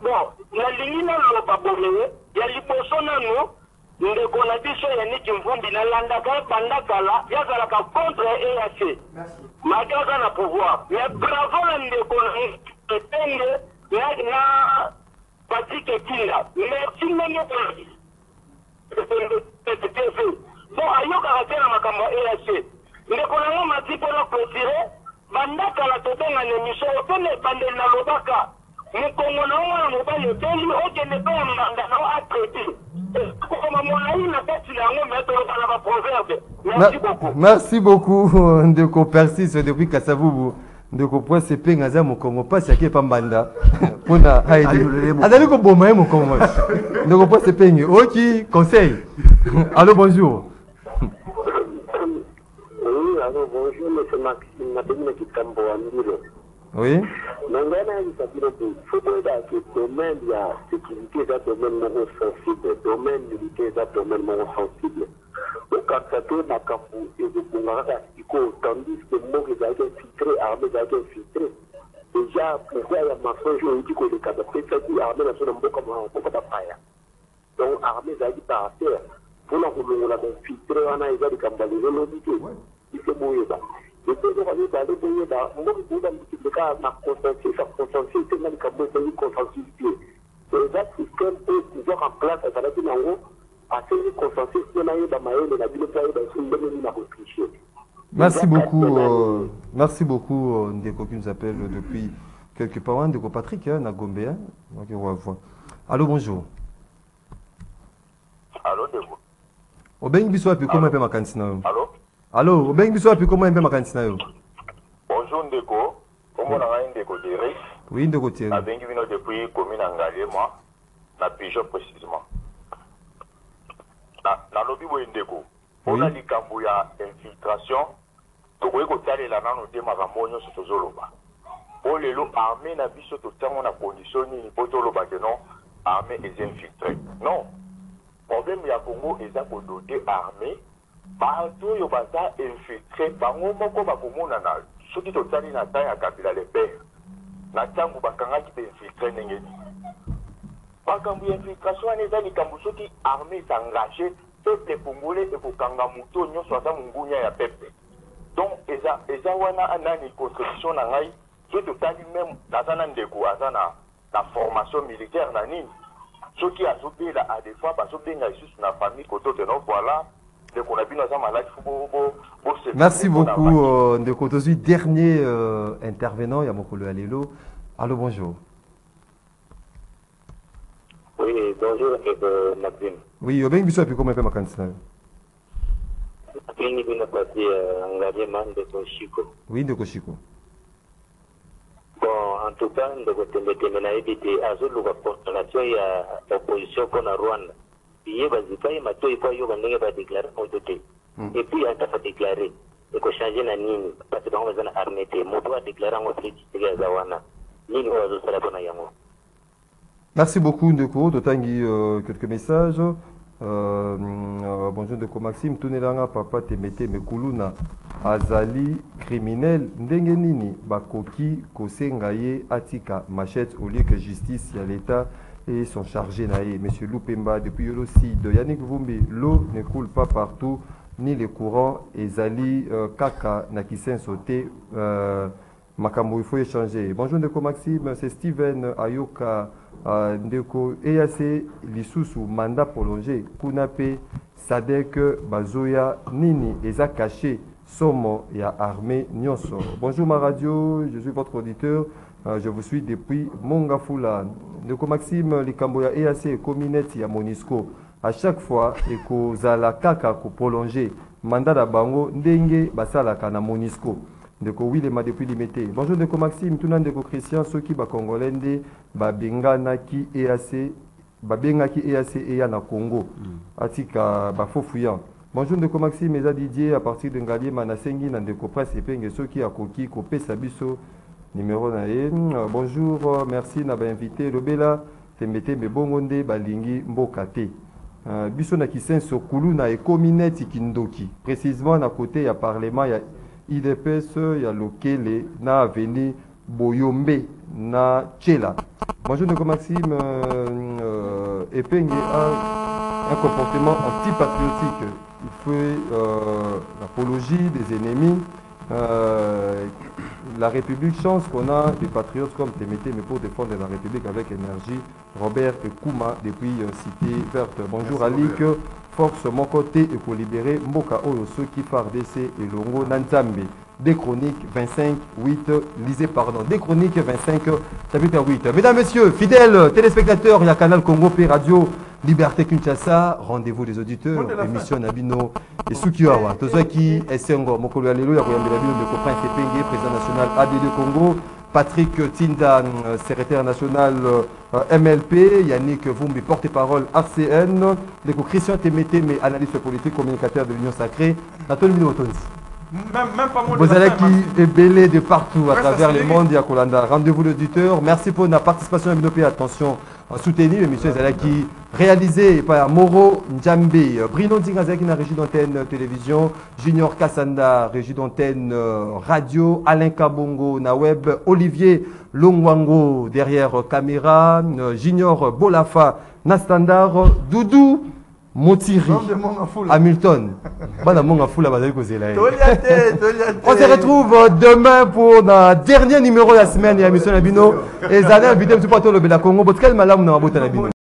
Bon, la ligne na loba bomé, ya liposo nano, Ndeko na biso ya Niki Mvumbi na landaka pandakala, ya zalaka contre EAC. Magaza na pouvoir. Mais bravo na Ndeko na Etenge, na Patrick Kinda. Merci Ndeko. Bon, ayoka ratena makambo EAC. Ndeko nango mati pona clôturer, bandaka la tobenga n'émission, otene bandel na lobaka. Mukongo na mwana mobali oteli, okende pe mbanda na a traité. Koma molayi na kati na yango meto na ba proverbe. Merci beaucoup. Merci beaucoup Ndeko Persis depuis Kasavubu. Ndeko point CP ngaza Mukongo passe yake pambanda. Pona haide. Azali ko boma Mukongo. Ndeko point CP ngi oki conseil. Allô, bonjour. Oui, allô, bonjour, monsieur Maxime. Madame Kitambo Amiro. Oui. Nangana Isabiro, il faut que le domaine de la sécurité est un domaine non sensible, le domaine militaire est un domaine non sensible. Au Kansato, Nakafu et le Bungara, tandis que moi, ils ont infiltré, armés, ils ont infiltré. Déjà, pourquoi il y a mensonge, on dit que le cadre préfet, armé national, comme un peu de paille. Donc, armée, ils ont dit par terre. Pour la infiltrer, on a des cambalés, il faut mourir. Et puis, on va aller dans le cas, ma consensus, ça consensus, c'est même comme un consensus. Et là, système est toujours en place, ça va dire en gros, à ce consensus, il y a eu dans ma haine, la ville de la réfléchir. Merci beaucoup, Ndeko qui nous appelle depuis quelque part, Ndeko Patrick, Nagombe. Allô, bonjour. Allô, Ndeko. Obeng biso api comment peut makanisi na yo? Allô? Allô, Obeng biso api comment peut makanisi na yo? Bonjour Ndeko. Comment on a Ndeko Thierry? Oui, Ndeko Thierry. Abengi vino depuis commune Angalé, moi, na Pigeon précisément. Na lobby bo Ndeko. On a dit kambu ya infiltration. Tokoye ko talela nanu te makambo nyonso tozoloba. Po lelo armée na biso totango na condition nini po toloba ke non armée est infiltrée. Non. Problème ya Congo eza ko doter armée bato yo baza infiltré bango moko bakomona na soki totali na temps ya Kabila le père na ntango bakangaki pe infiltré ndenge nini bakambo ya infiltration wana eza likambo soki armée est engagée peuple congolais ekokanga moto nyonso aza mongunya ya peuple donc eza wana anani contribution na ngai soki totali même naza na ndeko aza na formation militaire na nini soki azobela à des fois bazobenga lisusu na famille kotote non voilà. Merci beaucoup, Ndeko. Je suis dernier intervenant, Yamokolo Alelo. Allô, bonjour. Oui, bonjour, Maxime. Oui, bien, bisous, et puis comment est-ce que ma candidature? Oui, Ndeko Chico. Bon, en tout cas, Ndeko Tembete na évité à zolo la coordination il y a opposition qu'on a Rwanda. Et puis, il a déclaré et que changer la ligne parce que dans la armée, Moto a déclaré en Merci beaucoup, Ndeko. Totangi quelques messages. Bonjour, Ndeko Maxime. Tunelanga papa temete mekuluna azali criminel ndenge nini bakoki kosengaye atika machette au lieu que justice ya l'État et sont chargés naïe. Monsieur Loupemba, depuis Yolosi, de Yannick Vumbi, l'eau ne coule pas partout, ni les courants, et Zali, Kaka, Nakisen sauté, Makambo, il faut échanger. Bonjour Ndeko Maxime, c'est Steven Ayoka, Ndeko EAC, Lissousou, mandat prolongé, Kunape, Sadek, Bazoya, Nini, Eza caché, Somo, et armée, Nyonso. Bonjour ma radio, je suis votre auditeur. Je vous suis depuis Mongafula. Ndeko Maxime, Likamboya EAC, Cominette, ya Monisco. À chaque fois, Eko Zala Kaka ko prolonger mandat da bango ndenge basala kana Monisco. Ndeko Willema depuis limité. Bonjour Ndeko Maxime, Tunan Ndeko Christian, Soki ba Congolais ba bengana ki EAC, ba bengaki EAC eya na Congo. Atika ba fofuyan. Bonjour Ndeko Maxime, Eza Didier à partir de Ngalié Manasengi na Ndeko Presse epenge Soki akoki ko pesa biso. Numéro nae. Bonjour, merci naba invité Lobela Tembete Mbongonde Balingi Mbokate. Biso na Kisenso Kulu na Ekomineti Kindoki. Précisément à côté il y a parlement, il y a IDPS, il y a Lokele na Avenue Boyombe na Tchela. Bonjour Ndeko Maxime, Epenge a un comportement antipatriotique. Il fait l'apologie des ennemis. La République, chance qu'on a des patriotes comme Témété, mais pour défendre la République avec énergie. Robert Kouma depuis Cité Verte. Bonjour Alik, force mon côté et pour libérer Mboka Oyoso qui FARDC et Longo Nantambe. Des chroniques 25-8, lisez pardon, des chroniques 25, chapitre 8. Mesdames, Messieurs, fidèles téléspectateurs, il y a Canal Congo P Radio. Liberté Kinshasa, rendez-vous des auditeurs, émission Nabino et Sukiwawa. Tozaki Essengo, Mokolo Alelo, Yakoyambe Nabino de Coprin Sepenge, président national AD2 Congo, Patrick Tinda, secrétaire national MLP, Yannick Vumbi, porte-parole RCN, Ndeko Christian Temete, mais analyste politique, communicateur de l'Union Sacrée, Nathalie Minotonis. Même pas vous allez qui est belé de partout à travers le monde, Yakolanda. Rendez-vous l'auditeur. Merci pour la participation à Minopé. Attention, soutenir l'émission qui réalisée par Moro Njambe, Bruno Nzingazaki, la régie d'antenne télévision, Junior Kassanda, régie d'antenne radio, Alain Kabongo, na web, Olivier Longwango derrière caméra, Junior Bolafa, na standard, Doudou Motiri, Hamilton. On se retrouve demain pour le dernier numéro de la semaine. Et Mission Nabino. Et Zana invité tout partout le Congo. Quel malam n'a pas